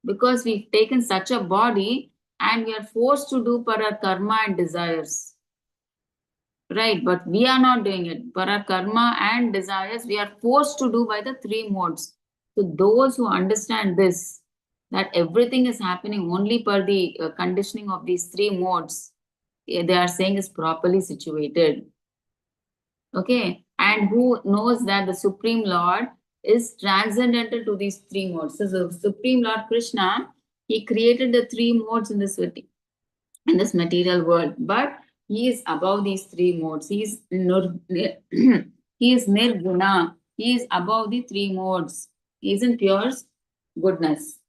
Because we've taken such a body and we are forced to do per our karma and desires. Right, but we are not doing it. Per our karma and desires, we are forced to do by the three modes. So those who understand this, that everything is happening only per the conditioning of these three modes, they are saying is properly situated. Okay, and who knows that the Supreme Lord is transcendental to these three modes. So the Supreme Lord Krishna, he created the three modes in this material world, but he is above these three modes. He is he is nirguna. He is above the three modes. He is in pure goodness.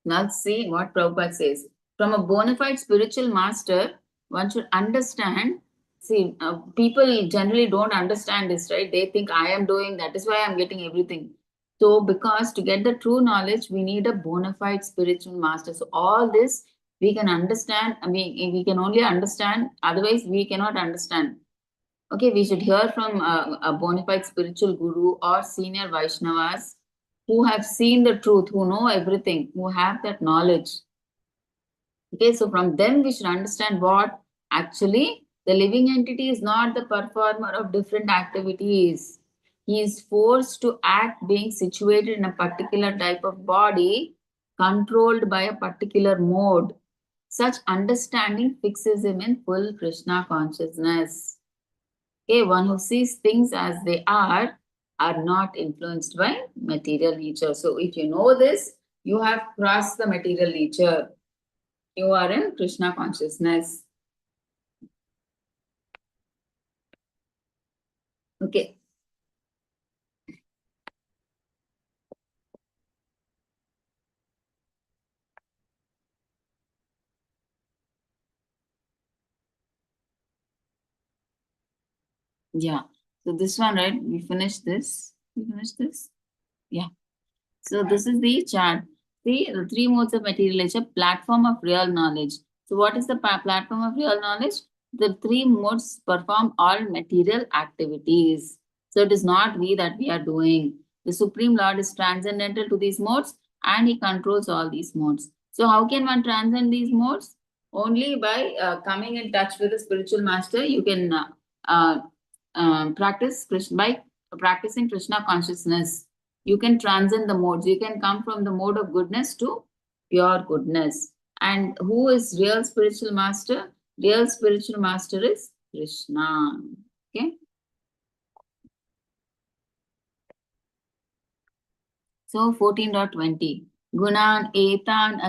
Now let's see what Prabhupada says. From a bona fide spiritual master, one should understand. See, people generally don't understand this, right? They think I am doing, that is why I'm getting everything. So, because to get the true knowledge, we need a bona fide spiritual master. So, all this we can understand. I mean, we can only understand, otherwise, we cannot understand. Okay, we should hear from a bona fide spiritual guru or senior Vaishnavas who have seen the truth, who know everything, who have that knowledge. Okay, so from them we should understand what actually the living entity is not the performer of different activities. He is forced to act being situated in a particular type of body, controlled by a particular mode. Such understanding fixes him in full Krishna consciousness. Okay, one who sees things as they are not influenced by material nature. So if you know this, you have crossed the material nature. You are in Krishna consciousness. Okay. Yeah. So this one, right? We finished this. We finished this. Yeah. So this is the chart. See, the three modes of material nature, platform of real knowledge. So what is the platform of real knowledge? The three modes perform all material activities. So it is not we that we are doing. The Supreme Lord is transcendental to these modes and he controls all these modes. So how can one transcend these modes? Only by coming in touch with the spiritual master. You can uh, practice by practicing Krishna consciousness. You can transcend the modes. You can come from the mode of goodness to pure goodness. And who is real spiritual master? Real spiritual master is Krishna. Okay. So 14.20. Gunan etan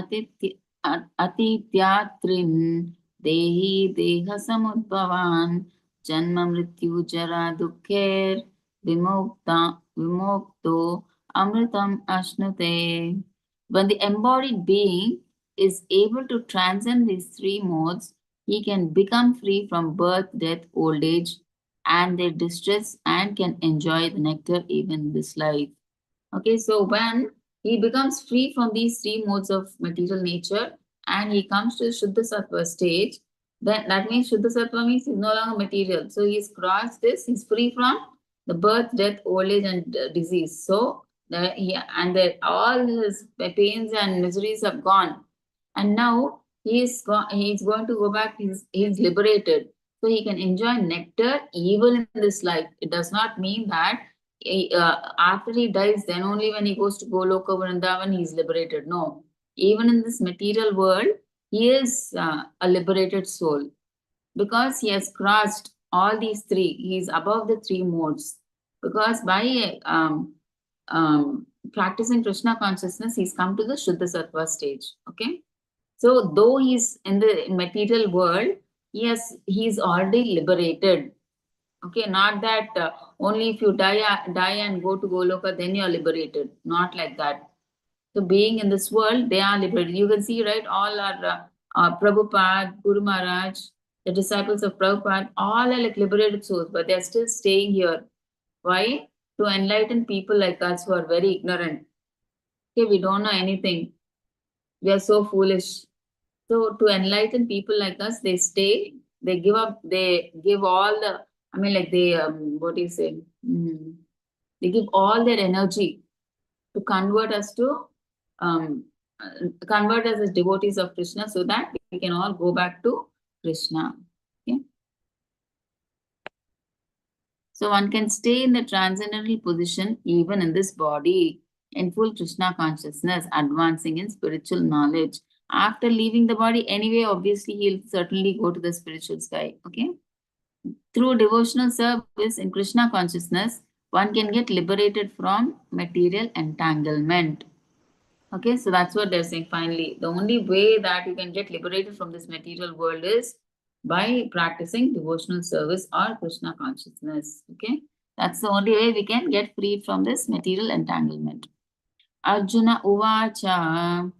atityatrin dehi deha samudbhavan janma mrityu jara dukher vimokto amritam ashnute. When the embodied being is able to transcend these three modes, he can become free from birth, death, old age, and their distress and can enjoy the nectar even in this life. Okay, so when he becomes free from these three modes of material nature and he comes to Shuddha Sattva stage, then that means Shuddha Sattva means he's no longer material. So he's crossed this, he's free from the birth, death, old age, and disease. So all his pains and miseries have gone. And now he's going to go back, he's liberated. So he can enjoy nectar even in this life. It does not mean that after he dies, then only when he goes to Goloka Vrindavan, he is liberated. No, even in this material world, he is a liberated soul because he has crossed all these three. He is above the three modes. Because by practicing Krishna consciousness, he's come to the Shuddha Sattva stage. Okay, so though he's in the material world, he's already liberated. Okay, not that only if you die and go to Goloka, then you are liberated. Not like that. So being in this world, they are liberated. You can see, right, all are Prabhupada, Guru Maharaj, the disciples of Prabhupada, all are like liberated souls, but they are still staying here. Why? To enlighten people like us who are very ignorant. Okay, we don't know anything. We are so foolish. So to enlighten people like us, they stay, they give up, they give all the, I mean, like they, what do you say? They give all their energy to um, convert us as devotees of Krishna so that we can all go back to Krishna. Okay. So one can stay in the transcendental position even in this body, in full Krishna consciousness, advancing in spiritual knowledge. After leaving the body, anyway, obviously, he'll certainly go to the spiritual sky. Okay. Through devotional service in Krishna consciousness, one can get liberated from material entanglement. Okay, so that's what they're saying finally. The only way that you can get liberated from this material world is by practicing devotional service or Krishna consciousness. Okay, that's the only way we can get freed from this material entanglement. Arjuna Uvacha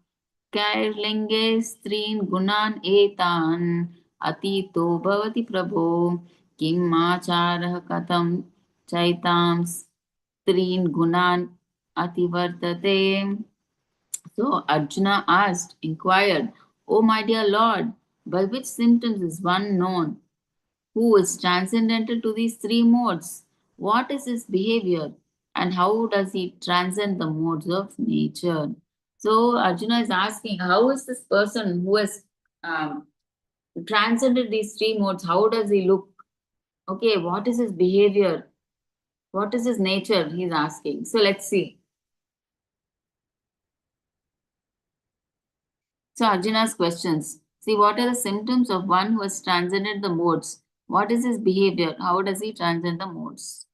Kairlinge Strin Gunan Etan Atito Bhavati Prabho Kim Acharah Katam Chaitam Strin Gunan Ativartate. So Arjuna asked, inquired, O my dear Lord, by which symptoms is one known who is transcendental to these three modes? What is his behavior? And how does he transcend the modes of nature? So Arjuna is asking, how is this person who has um, transcended these three modes? How does he look? Okay, what is his behavior? What is his nature? He's asking. So let's see. So Arjuna's questions. See, what are the symptoms of one who has transcended the modes? What is his behavior? How does he transcend the modes?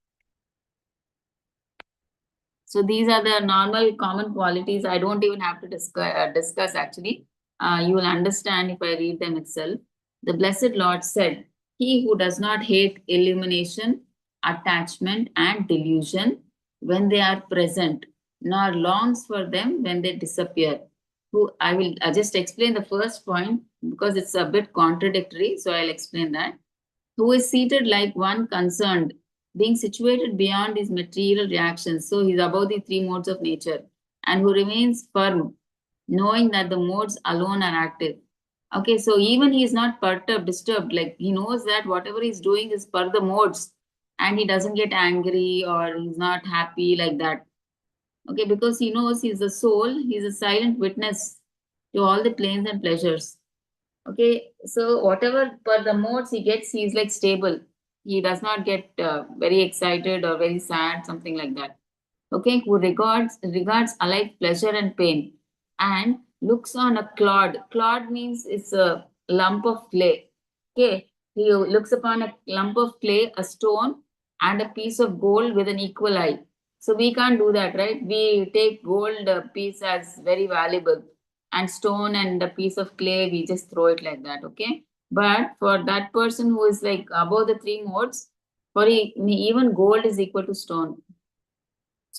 So these are the normal common qualities. I don't even have to discuss actually. You will understand if I read them itself. The Blessed Lord said, he who does not hate illumination, attachment and delusion when they are present, nor longs for them when they disappear. Who I will just explain the first point because it's a bit contradictory. So I'll explain that. Who is seated like one concerned, being situated beyond his material reactions. So he's above the three modes of nature, and who remains firm, knowing that the modes alone are active. Okay, so even he is not perturbed, disturbed, like he knows that whatever he's doing is per the modes, and he doesn't get angry or he's not happy like that. Okay, because he knows he's a soul, he's a silent witness to all the planes and pleasures. Okay, so whatever per the modes he gets, he's like stable. He does not get very excited or very sad, something like that. Okay, who regards alike pleasure and pain, and looks on a clod. Clod means it's a lump of clay. Okay, he looks upon a lump of clay, a stone, and a piece of gold with an equal eye. So we can't do that, right? We take gold piece as very valuable, and stone and a piece of clay, we just throw it like that. Okay, but for that person who is like above the three modes, for even gold is equal to stone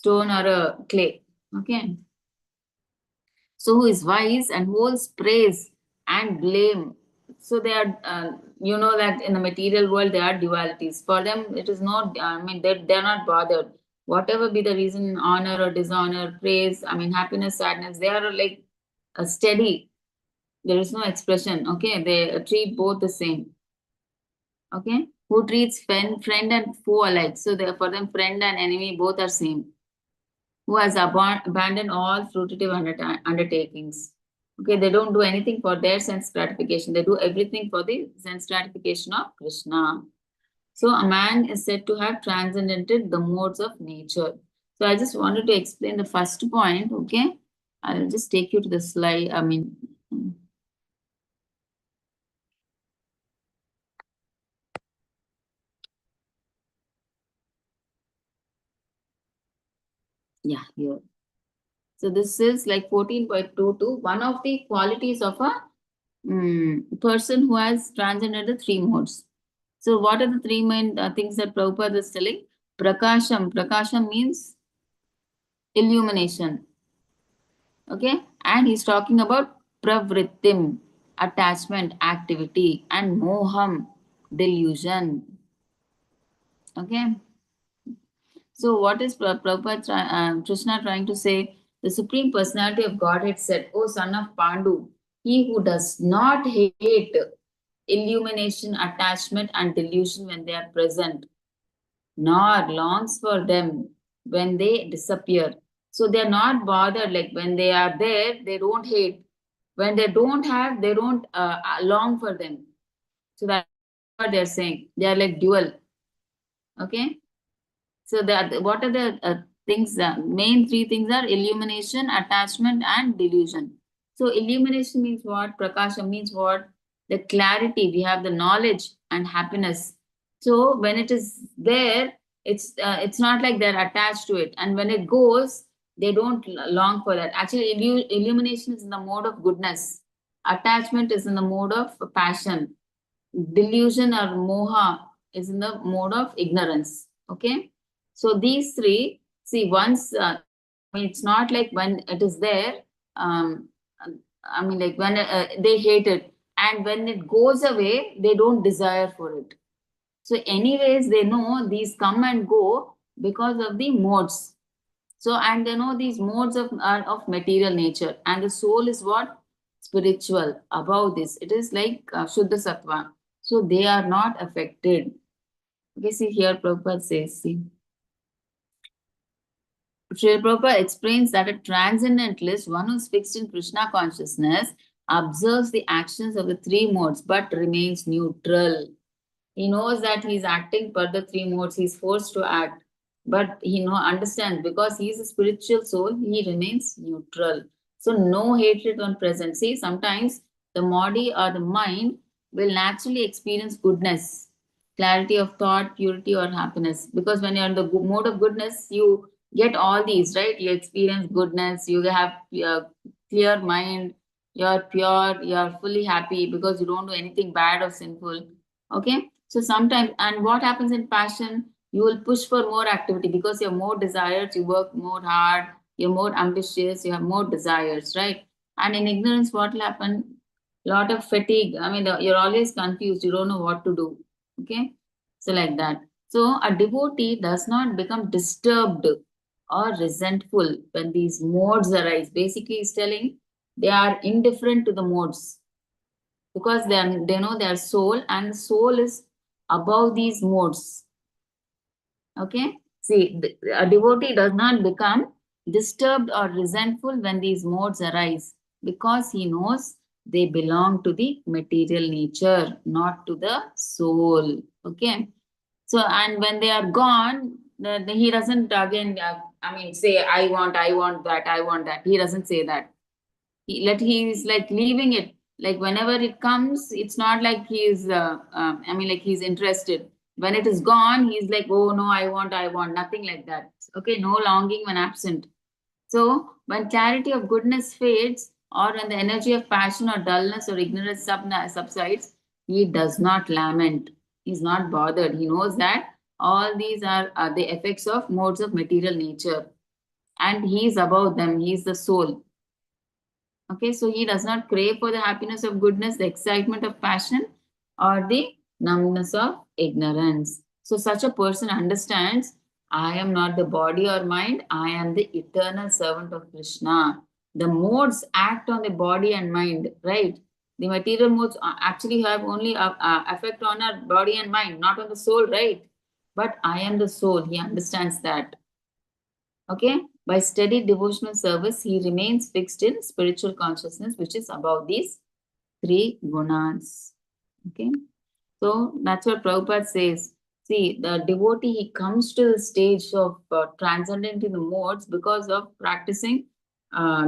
or a clay. Okay. So who is wise and holds praise and blame. So they are, that in the material world there are dualities. For them, it is not. I mean, they're not bothered. Whatever be the reason, honor or dishonor, praise. I mean, happiness, sadness. They are like steady. There is no expression. Okay, they treat both the same. Okay, who treats friend and foe alike. So they, for them, friend and enemy both are same, who has abandoned all fruitive undertakings. Okay, they don't do anything for their sense gratification. They do everything for the sense gratification of Krishna. So a man is said to have transcended the modes of nature. So I just wanted to explain the first point. Okay, I'll just take you to the slide. I mean, yeah, here. So this is like 14.22. One of the qualities of a person who has transcended the three modes. So what are the three main things that Prabhupada is telling? Prakasham. Prakasham means illumination. Okay. And he's talking about pravrittim, attachment, activity, and moham, delusion. Okay. So what is Prabhupada, Krishna trying to say? The Supreme Personality of Godhead said, O son of Pandu, he who does not hate illumination, attachment, and delusion when they are present, nor longs for them when they disappear. So they are not bothered, like when they are there, they don't hate. When they don't have, they don't long for them. So that's what they're saying. They are like dual. Okay. So what are the things? Main three things are illumination, attachment, and delusion. So illumination means what? Prakasha means what? The clarity. We have the knowledge and happiness. So when it is there, it's not like they're attached to it. And when it goes, they don't long for that. Actually, illumination is in the mode of goodness. Attachment is in the mode of passion. Delusion or moha is in the mode of ignorance. Okay, so these three, see, once I mean, it's not like when it is there, um I mean, like when they hate it, and when it goes away they don't desire for it. So anyways, they know these come and go because of the modes. So, and they know these modes are of material nature, and the soul is what? Spiritual. Above this, it is like Shuddha Sattva. So they are not affected. Okay, see here, Prabhupada says, see. Srila Prabhupada explains that a transcendentalist, one who is fixed in Krishna consciousness, observes the actions of the three modes but remains neutral. He knows that he's acting per the three modes, he's forced to act, but he understands because he's a spiritual soul, he remains neutral. So no hatred on present. See, sometimes the body or the mind will naturally experience goodness, clarity of thought, purity, or happiness. Because when you're in the mode of goodness, you get all these, right? You experience goodness, you have a clear mind, you're pure, you're fully happy because you don't do anything bad or sinful. Okay, so sometimes, and what happens in passion, you will push for more activity because you have more desires, you work more hard, you're more ambitious, you have more desires, right? And in ignorance, what will happen? Lot of fatigue. I mean, you're always confused, you don't know what to do. Okay, so like that. So a devotee does not become disturbed or resentful when these modes arise. Basically, he's telling they are indifferent to the modes. because they know their soul, and the soul is above these modes. Okay. See, a devotee does not become disturbed or resentful when these modes arise, because he knows they belong to the material nature, not to the soul. Okay. So, and when they are gone, he doesn't again, say, I want that, I want that. He doesn't say that. He's like leaving it. Like whenever it comes, it's not like he's, like he's interested. When it is gone, he's like, oh no, I want, nothing like that. Okay, no longing when absent. So, when clarity of goodness fades, or when the energy of passion or dullness or ignorance subsides, he does not lament. He's not bothered. He knows that all these are the effects of modes of material nature, and he is above them. He is the soul. Okay, so he does not crave for the happiness of goodness, the excitement of passion, or the numbness of ignorance. So, such a person understands, I am not the body or mind, I am the eternal servant of Krishna. The modes act on the body and mind, right? The material modes actually have only effect on our body and mind, not on the soul, right? But I am the soul. He understands that. Okay, by steady devotional service, he remains fixed in spiritual consciousness, which is above these three gunas. Okay, so that's what Prabhupada says. See, the devotee, he comes to the stage of transcendent in the modes because of practicing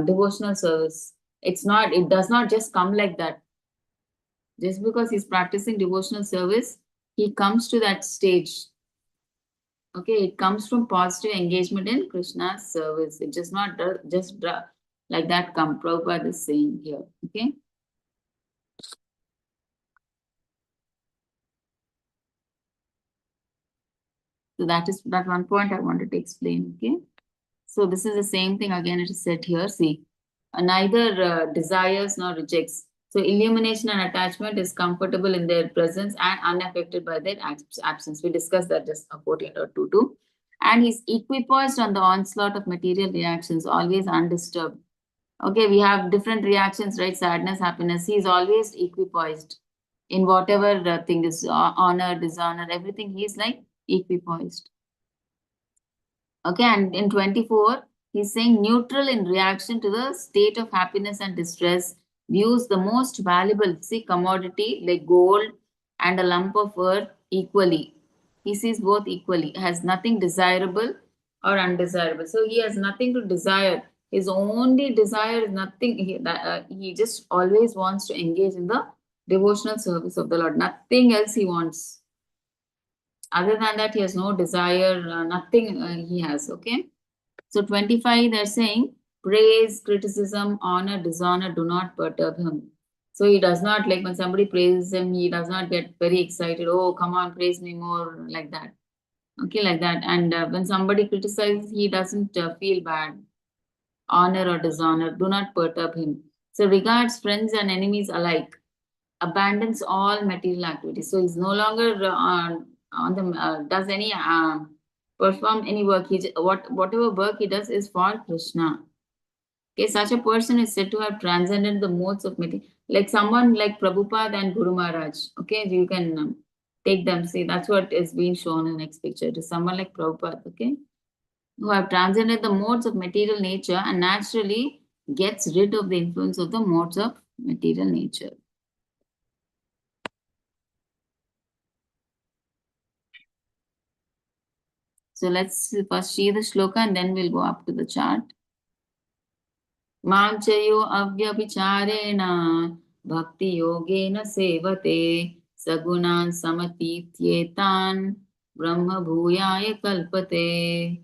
devotional service. It does not just come like that. Just because he's practicing devotional service, he comes to that stage. Okay, it comes from positive engagement in Krishna's service. It does not just like that come. Prabhupada is saying here. Okay. So that is that one point I wanted to explain. Okay. So this is the same thing again. It is said here. See, neither desires nor rejects. So illumination and attachment is comfortable in their presence and unaffected by their absence. We discussed that just 14.22. And he's equipoised on the onslaught of material reactions, always undisturbed. Okay, we have different reactions, right? Sadness, happiness. He is always equipoised in whatever the thing is, honor, dishonor, everything. He is like equipoised. Okay, and in 24, he's saying neutral in reaction to the state of happiness and distress, views the most valuable, see, commodity like gold and a lump of earth equally. He sees both equally, has nothing desirable or undesirable. So he has nothing to desire. His only desire is nothing. He just always wants to engage in the devotional service of the Lord. Nothing else he wants. Other than that, he has no desire, nothing he has. Okay. So 25, they're saying praise, criticism, honor, dishonor do not perturb him. So he does not, like when somebody praises him, he does not get very excited. Oh, come on, praise me more, like that. Okay, like that. And when somebody criticizes, he doesn't feel bad. Honor or dishonor do not perturb him. So regards friends and enemies alike, abandons all material activities. So he's no longer on the does any perform any work. Whatever work he does is for Krishna. Okay, such a person is said to have transcended the modes of material, like someone like Prabhupada and Guru Maharaj. Okay, you can take them. See, that's what is being shown in the next picture. It is someone like Prabhupada. Okay, who have transcended the modes of material nature and naturally gets rid of the influence of the modes of material nature. So let's first see the shloka and then we'll go up to the chart. Manchayo avyabhicharena bhakti yogena sevate sagunan samatityetan brahma bhuyaya kalpate.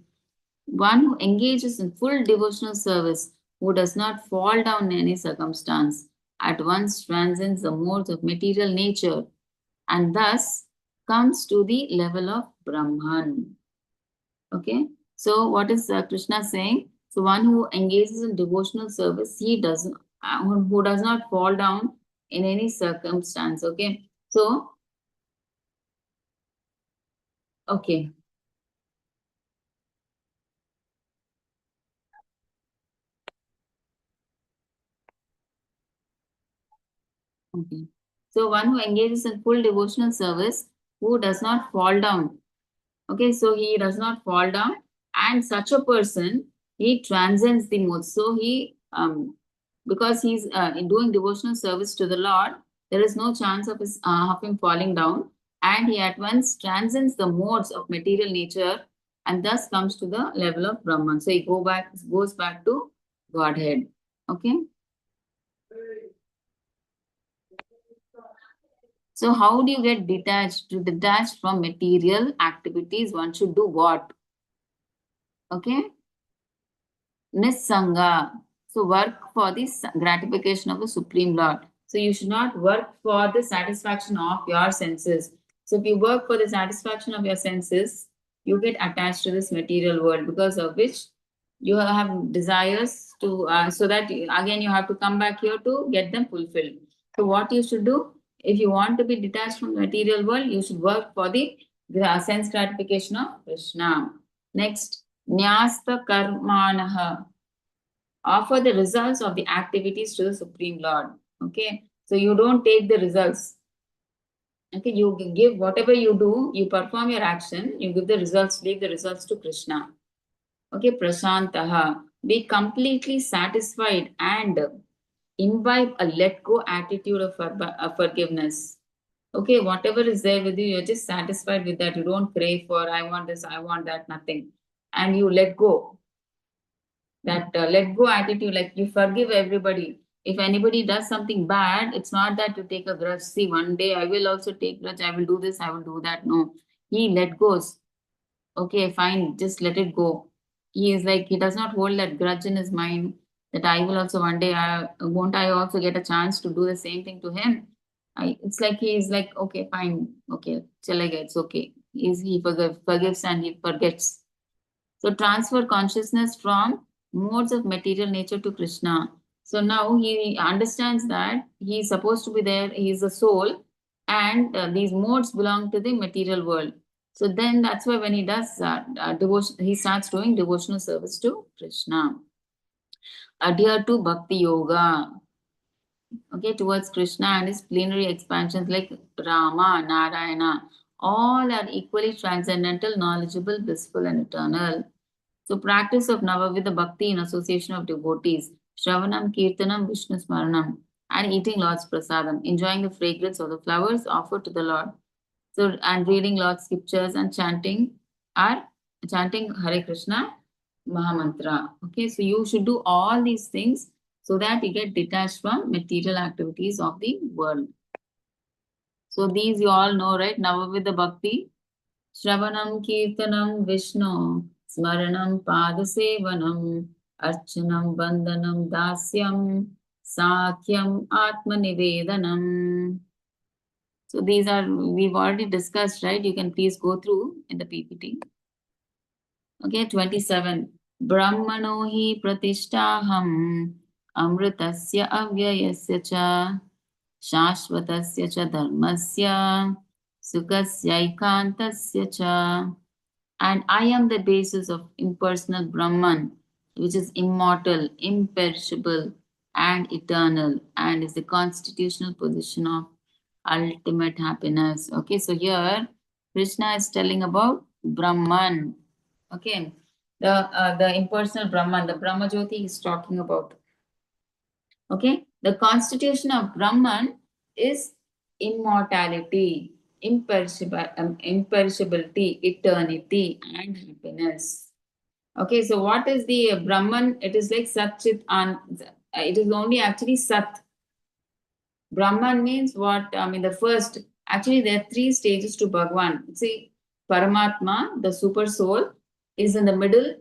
One who engages in full devotional service, who does not fall down in any circumstance, at once transcends the modes of material nature and thus comes to the level of Brahman. Okay, so what is Krishna saying? So one who engages in devotional service, he doesn't, who does not fall down in any circumstance. Okay, so okay, okay. So one who engages in full devotional service, who does not fall down. Okay, so he does not fall down, and such a person, he transcends the modes. So he, because he's doing devotional service to the Lord, there is no chance of him falling down, and he at once transcends the modes of material nature, and thus comes to the level of Brahman. So he goes back to Godhead. Okay. So how do you get detached? To detach from material activities, one should do what? Okay. Nissanga. So work for the gratification of the Supreme Lord. So you should not work for the satisfaction of your senses. So if you work for the satisfaction of your senses, you get attached to this material world, because of which you have desires to, so that again you have to come back here to get them fulfilled. So what you should do, if you want to be detached from the material world, you should work for the sense gratification of Krishna. Next, Nyasta Karmanaha. Offer the results of the activities to the Supreme Lord. Okay. So you don't take the results. Okay. You give whatever you do, you perform your action, you give the results, leave the results to Krishna. Okay. Prashantaha. Be completely satisfied and imbibe a let go attitude of forgiveness. Okay. Whatever is there with you, you're just satisfied with that. You don't crave for, I want this, I want that, nothing. And you let go. That let go attitude, like you forgive everybody. If anybody does something bad, it's not that you take a grudge. See, one day I will also take grudge, I will do this, I will do that. No, he let goes. Okay, fine, just let it go. He is like, he does not hold that grudge in his mind, that I will also one day, won't I also get a chance to do the same thing to him? It's like he is like, okay, fine, okay, it's okay. He forgives and he forgets. So transfer consciousness from modes of material nature to Krishna. So now he understands that he is supposed to be there, he is a soul, and these modes belong to the material world. So then that's why when he does devotion, he starts doing devotional service to Krishna. Adhere to Bhakti Yoga. Okay, towards Krishna and his plenary expansions like Rama, Narayana, all are equally transcendental, knowledgeable, blissful, and eternal. So practice of Navavidha Bhakti in association of devotees, Shravanam, Kirtanam, Vishnu Smaranam, and eating Lord's Prasadam, enjoying the fragrance of the flowers offered to the Lord. So, and reading Lord's scriptures and chanting Hare Krishna Mahamantra. Okay, so you should do all these things so that you get detached from material activities of the world. So these you all know, right? Navavidha Bhakti, Shravanam, Kirtanam, Vishnu, Smaranam, Padasevanam, Archanam, Vandanam, Dasyam, Sakyam, Atmanivedanam. So these are, we've already discussed, right? You can please go through in the PPT. Okay, 27. Brahmano hi pratishtaham amritasya avyayasya cha shashvatasya cha dharmasya sukasya cha. And I am the basis of impersonal Brahman, which is immortal, imperishable, and eternal, and is the constitutional position of ultimate happiness. Okay, so here Krishna is telling about Brahman. Okay, the impersonal Brahman, the Brahma Jyoti is talking about. Okay, the constitution of Brahman is immortality, imperishability, eternity, and happiness. Okay, so what is the Brahman? It is like Sat Chit it is only actually Sat. Brahman means what? I mean, the first, actually, there are three stages to Bhagwan. See, Paramatma, the super soul, is in the middle,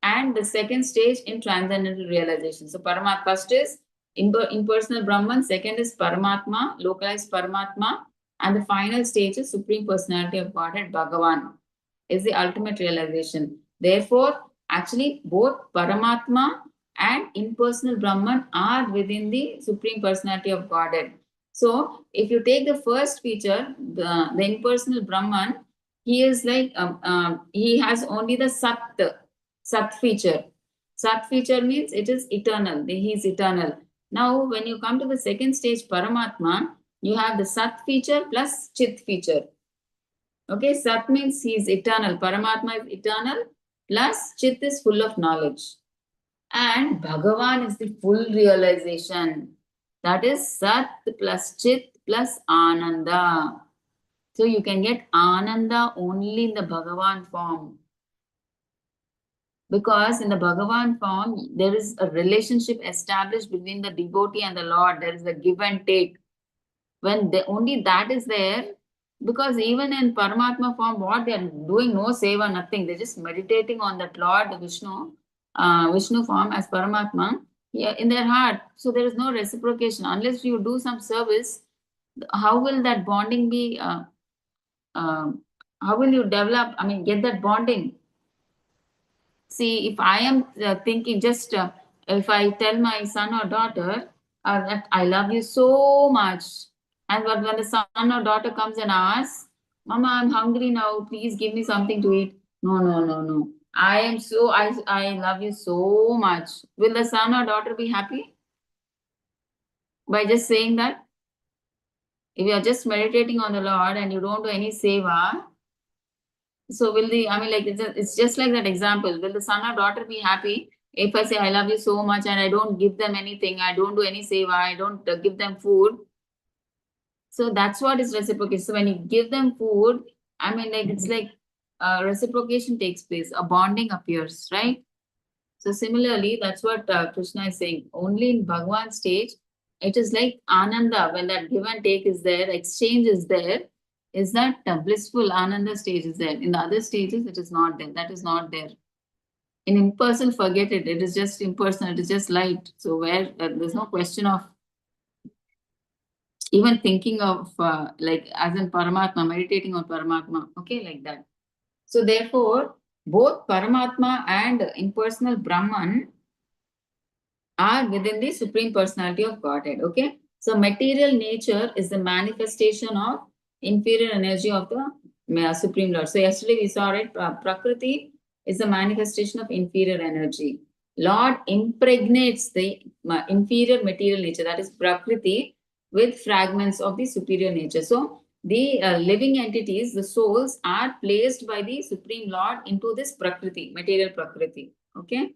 and the second stage in transcendental realization. So, Paramatma, first is impersonal Brahman, second is Paramatma, localized Paramatma, and the final stage is Supreme Personality of Godhead, Bhagavan, is the ultimate realization. Therefore, actually, both Paramatma and impersonal Brahman are within the Supreme Personality of Godhead. So, if you take the first feature, the impersonal Brahman, he is like, he has only the Sat feature. Sat feature means it is eternal, he is eternal. Now, when you come to the second stage, Paramatma, You have the Sat feature plus Chit feature. Okay, Sat means he is eternal. Paramatma is eternal plus Chit is full of knowledge. And Bhagavan is the full realization. That is Sat plus Chit plus Ananda. So you can get Ananda only in the Bhagavan form. Because in the Bhagavan form, there is a relationship established between the devotee and the Lord. There is a give and take. When only that is there, because even in Paramatma form, what they are doing, no seva, nothing. They're just meditating on that Lord Vishnu, Vishnu form as Paramatma, yeah, in their heart. So there is no reciprocation. Unless you do some service, how will that bonding be? How will you develop? I mean, get that bonding. See, if I am thinking just if I tell my son or daughter that I love you so much, and when the son or daughter comes and asks, Mama, I'm hungry now, please give me something to eat. No, no, no, no. I love you so much. Will the son or daughter be happy by just saying that? If you are just meditating on the Lord and you don't do any seva, so will the, I mean, like it's just like that example. Will the son or daughter be happy if I say I love you so much and I don't give them anything, I don't do any seva, I don't give them food? So that's what is reciprocation. So when you give them food, I mean, like it's like reciprocation takes place, a bonding appears, right? So similarly, that's what Krishna is saying. Only in Bhagwan stage, it is like Ananda. When that give and take is there, exchange is there, is that blissful Ananda stage is there. In the other stages, it is not there. That is not there. In impersonal, forget it. It is just impersonal. It is just light. So where there's no question of even thinking of like as in Paramatma, meditating on Paramatma. Okay, like that. So therefore, both Paramatma and impersonal Brahman are within the Supreme Personality of Godhead. Okay. So material nature is the manifestation of inferior energy of the Supreme Lord. So yesterday we saw it, Prakriti is the manifestation of inferior energy. Lord impregnates the inferior material nature, that is Prakriti, with fragments of the superior nature. So the living entities, the souls, are placed by the Supreme Lord into this Prakriti, material Prakriti. Okay.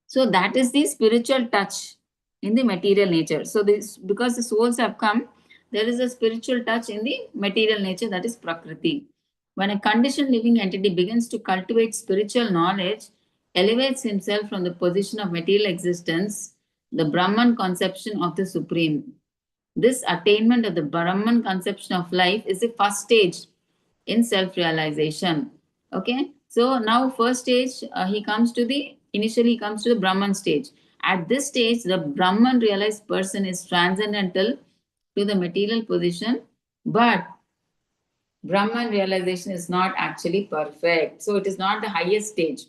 So that is the spiritual touch in the material nature. So this, because the souls have come, there is a spiritual touch in the material nature, that is Prakriti. When a conditioned living entity begins to cultivate spiritual knowledge, elevates himself from the position of material existence, the Brahman conception of the Supreme. This attainment of the Brahman conception of life is the first stage in self-realization. Okay, so now first stage, initially he comes to the Brahman stage. At this stage, the Brahman realized person is transcendental to the material position, but Brahman realization is not actually perfect. So it is not the highest stage.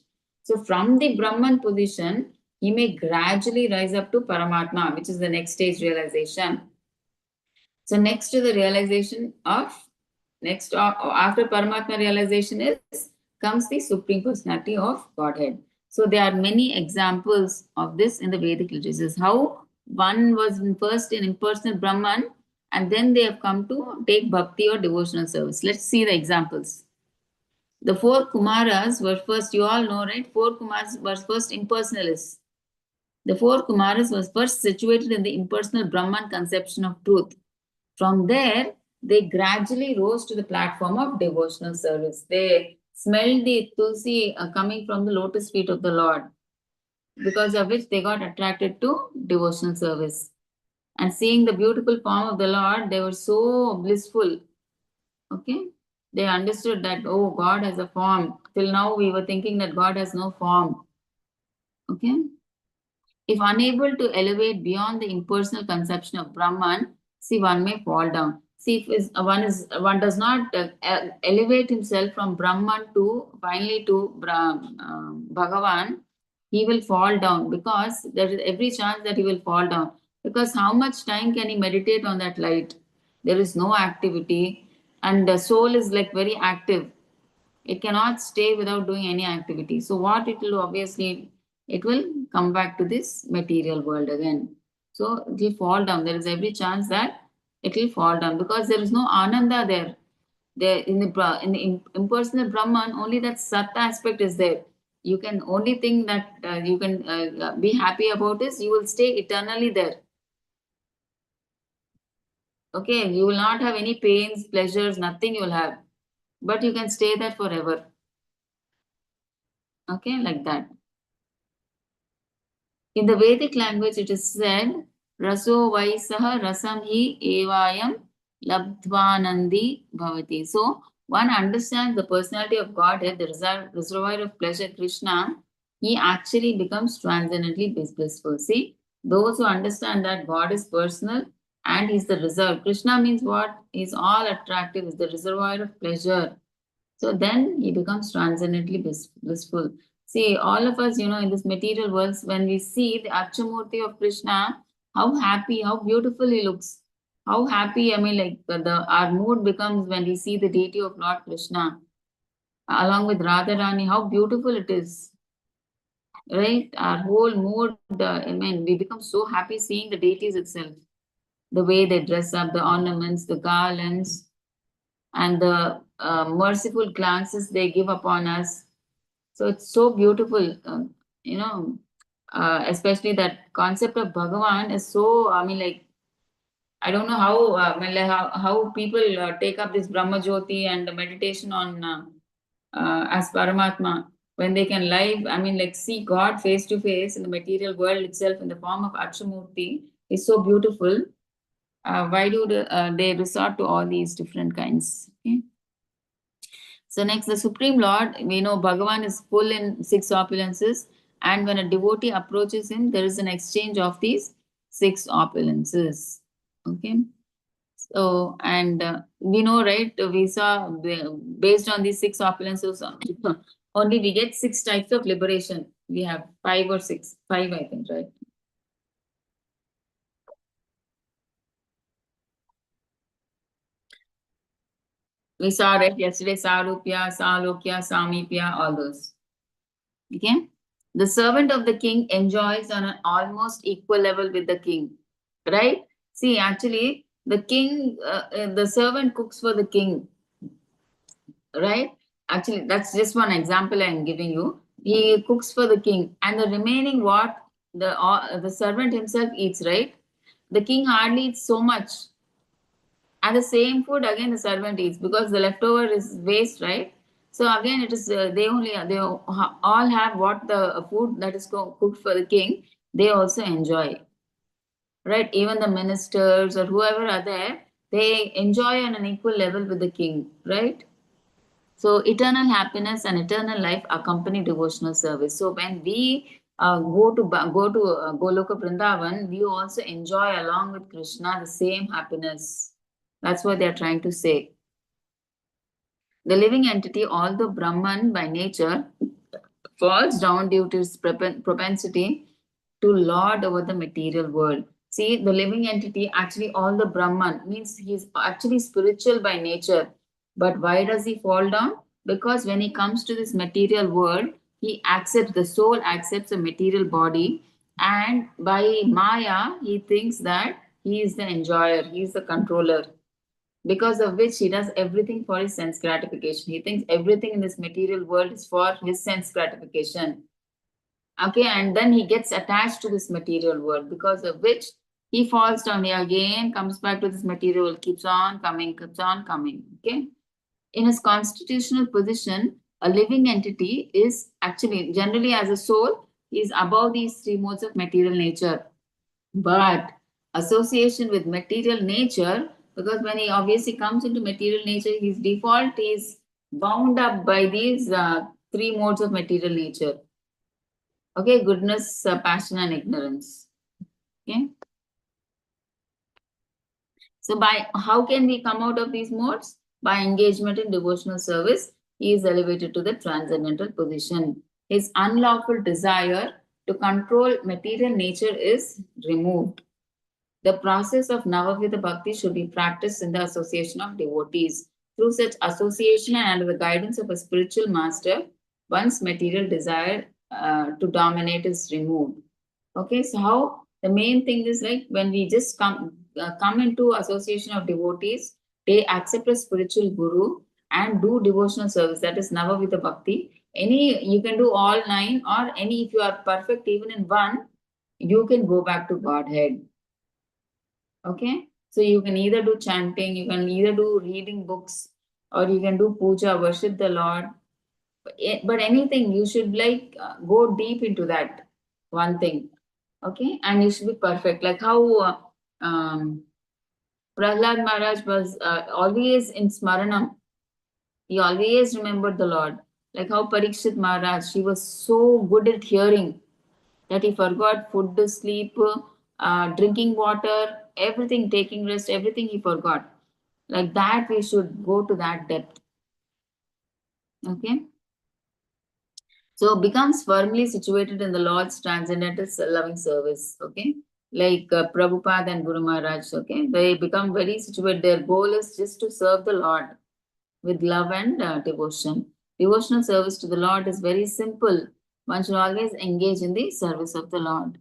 So from the Brahman position, he may gradually rise up to Paramatma, which is the next stage realization. So next to the realization of after Paramatma realization is comes the Supreme Personality of Godhead. So there are many examples of this in the Vedic literatures. How one was first in impersonal Brahman and then they have come to take bhakti or devotional service. Let's see the examples. The four Kumaras were first, you all know, right? Four Kumaras were first impersonalists. The four Kumaras was first situated in the impersonal Brahman conception of truth. From there, they gradually rose to the platform of devotional service. They smelled the tulsi coming from the lotus feet of the Lord, because of which they got attracted to devotional service. And seeing the beautiful form of the Lord, they were so blissful. Okay? They understood that, oh, God has a form. Till now, we were thinking that God has no form. Okay? If unable to elevate beyond the impersonal conception of Brahman, see, one may fall down. See, if one does not elevate himself from Brahman to finally to Bhagavan, he will fall down, because there is every chance that he will fall down. Because how much time can he meditate on that light? There is no activity, and the soul is like very active. It cannot stay without doing any activity. So what it will obviously, it will come back to this material world again. So it will fall down. There is every chance that it will fall down because there is no ananda there. There in the impersonal Brahman, only that Sat aspect is there. You can only think that you can be happy about is you will stay eternally there. Okay, you will not have any pains, pleasures, nothing you will have, but you can stay there forever. Okay, like that. In the Vedic language, it is said, Raso Vaisaha Rasam hi evayam labdvanandi bhavati. So, one understands the personality of Godhead, the reservoir of pleasure, Krishna, he actually becomes transcendently blissful. See, those who understand that God is personal and he's the reserve. Krishna means what? He's all attractive, is the reservoir of pleasure. So then he becomes transcendently blissful. See, all of us, in this material world, when we see the Achamurti of Krishna, how happy, how beautiful he looks. How happy, I mean, like our mood becomes when we see the deity of Lord Krishna, along with Radharani, how beautiful it is. Right? Our whole mood, I mean, we become so happy seeing the deities itself. The way they dress up, the ornaments, the garlands, and the merciful glances they give upon us. So it's so beautiful, you know, especially that concept of Bhagavan is so, I mean, like, I don't know how, I mean, like how people take up this Brahma Jyoti and the meditation on as Paramatma when they can live, I mean, like, see God face to face in the material world itself in the form of Achamurti is so beautiful. Why do they resort to all these different kinds? Okay. So next, the Supreme Lord, we know Bhagavan is full in six opulences, and when a devotee approaches him, there is an exchange of these six opulences. Okay. So, and we know, right? We saw based on these six opulences, only we get six types of liberation. We have five or six, five, I think, right? We saw right yesterday, Sarupya, Salokya, Samipya, all those. Okay. The servant of the king enjoys on an almost equal level with the king, right? See, actually, the king, the servant cooks for the king, right? Actually, that's just one example I'm giving you. He cooks for the king, and the remaining what the servant himself eats, right? The king hardly eats so much, and the same food again the servant eats because the leftover is waste, right? So again, it is they all have what the food that is cooked for the king. They also enjoy, right? Even the ministers or whoever are there, they enjoy on an equal level with the king, right? So eternal happiness and eternal life accompany devotional service. So when we go to Goloka Vrindavan, we also enjoy along with Krishna the same happiness. That's what they are trying to say. The living entity, although Brahman by nature, falls down due to his propensity to lord over the material world. See, the living entity, actually, all the Brahman means he's actually spiritual by nature. But why does he fall down? Because when he comes to this material world, the soul accepts a material body, and by Maya, he thinks that he is the enjoyer, he is the controller, because of which he does everything for his sense gratification. He thinks everything in this material world is for his sense gratification. Okay, and then he gets attached to this material world, because of which he falls down. He again comes back to this material world, keeps on coming, keeps on coming. Okay. In his constitutional position, a living entity is actually generally as a soul, he is above these three modes of material nature. But association with material nature, because when he obviously comes into material nature, his default is bound up by these three modes of material nature. Okay, goodness, passion, and ignorance. Okay. So by how can we come out of these modes? By engagement in devotional service, he is elevated to the transcendental position. His unlawful desire to control material nature is removed. The process of Navavidha Bhakti should be practiced in the association of devotees. Through such association and under the guidance of a spiritual master, one's material desire to dominate is removed. Okay, so how The main thing is like when we just come into association of devotees, they accept a spiritual guru and do devotional service. That is Navavita Bhakti. Any you can do all nine, or any if you are perfect even in one, you can go back to Godhead. Okay, so you can either do chanting, you can either do reading books, or you can do puja, worship the Lord. But anything you should like go deep into that one thing. Okay, and you should be perfect. Like how Prahlad Maharaj was always in Smaranam. He always remembered the Lord. Like how Parikshit Maharaj, he was so good at hearing that he forgot food, sleep, drinking water, everything, taking rest, everything he forgot. Like that, we should go to that depth. Okay. So becomes firmly situated in the Lord's transcendental loving service. Okay. Like Prabhupada and Guru Maharaj. Okay. They become very situated. Their goal is just to serve the Lord with love and devotion. Devotional service to the Lord is very simple. One should always engage in the service of the Lord.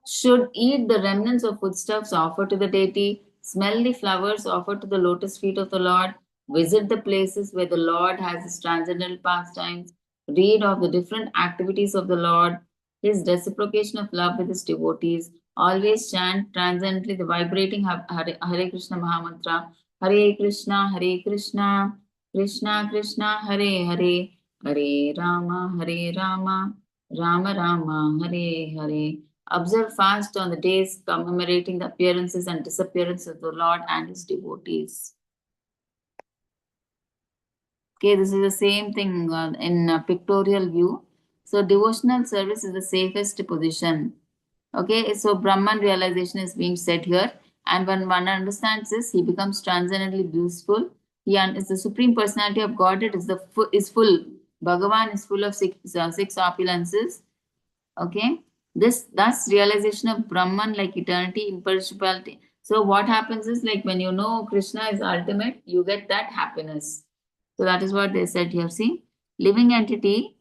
Should eat the remnants of foodstuffs offered to the deity, smell the flowers offered to the lotus feet of the Lord, visit the places where the Lord has his transcendental pastimes, read of the different activities of the Lord, his reciprocation of love with his devotees, always chant transcendently the vibrating Hare Krishna Mahamantra, Hare Krishna, Hare Krishna, Krishna Krishna, Hare Hare, Hare Rama, Hare Rama, Rama Rama, Hare Hare. Observe fast on the days commemorating the appearances and disappearance of the Lord and his devotees. Okay, this is the same thing in pictorial view. So devotional service is the safest position. Okay, so Brahman realization is being said here. And when one understands this, he becomes transcendently blissful. He is the supreme personality of Godhead is full. Bhagavan is full of six opulences. Okay, this thus realization of Brahman, like eternity, imperishability. So what happens is like when you know Krishna is ultimate, you get that happiness. So that is what they said here. See, living entity.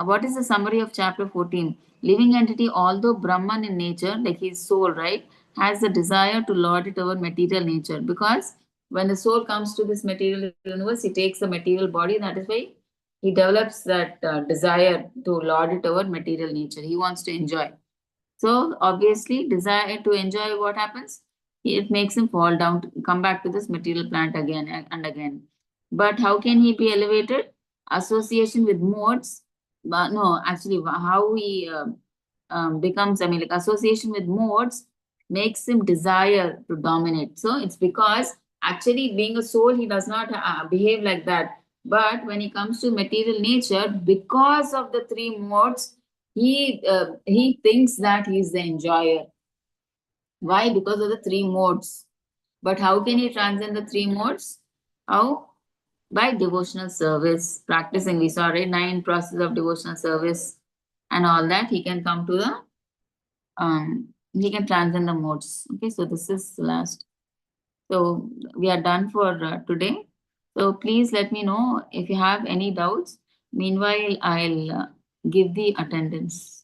What is the summary of chapter 14? Living entity, although Brahman in nature, like his soul, right, has the desire to lord it over material nature. Because when the soul comes to this material universe, he takes the material body. That is why he develops that desire to lord it over material nature. He wants to enjoy. So obviously, desire to enjoy, what happens? It makes him fall down, to come back to this material plant again and again. But how can he be elevated? Association with modes. But no, actually, how he becomes, I mean, like association with modes makes him desire to dominate. So it's because actually, being a soul, he does not behave like that. But when he comes to material nature, because of the three modes, he thinks that he is the enjoyer. Why? Because of the three modes. But how can he transcend the three modes? How? By devotional service, practicing. We saw, right, 9 process of devotional service and all that. He can come to the he can transcend the modes. Okay, so this is the last. So we are done for today. So please let me know if you have any doubts. Meanwhile, I'll give the attendance.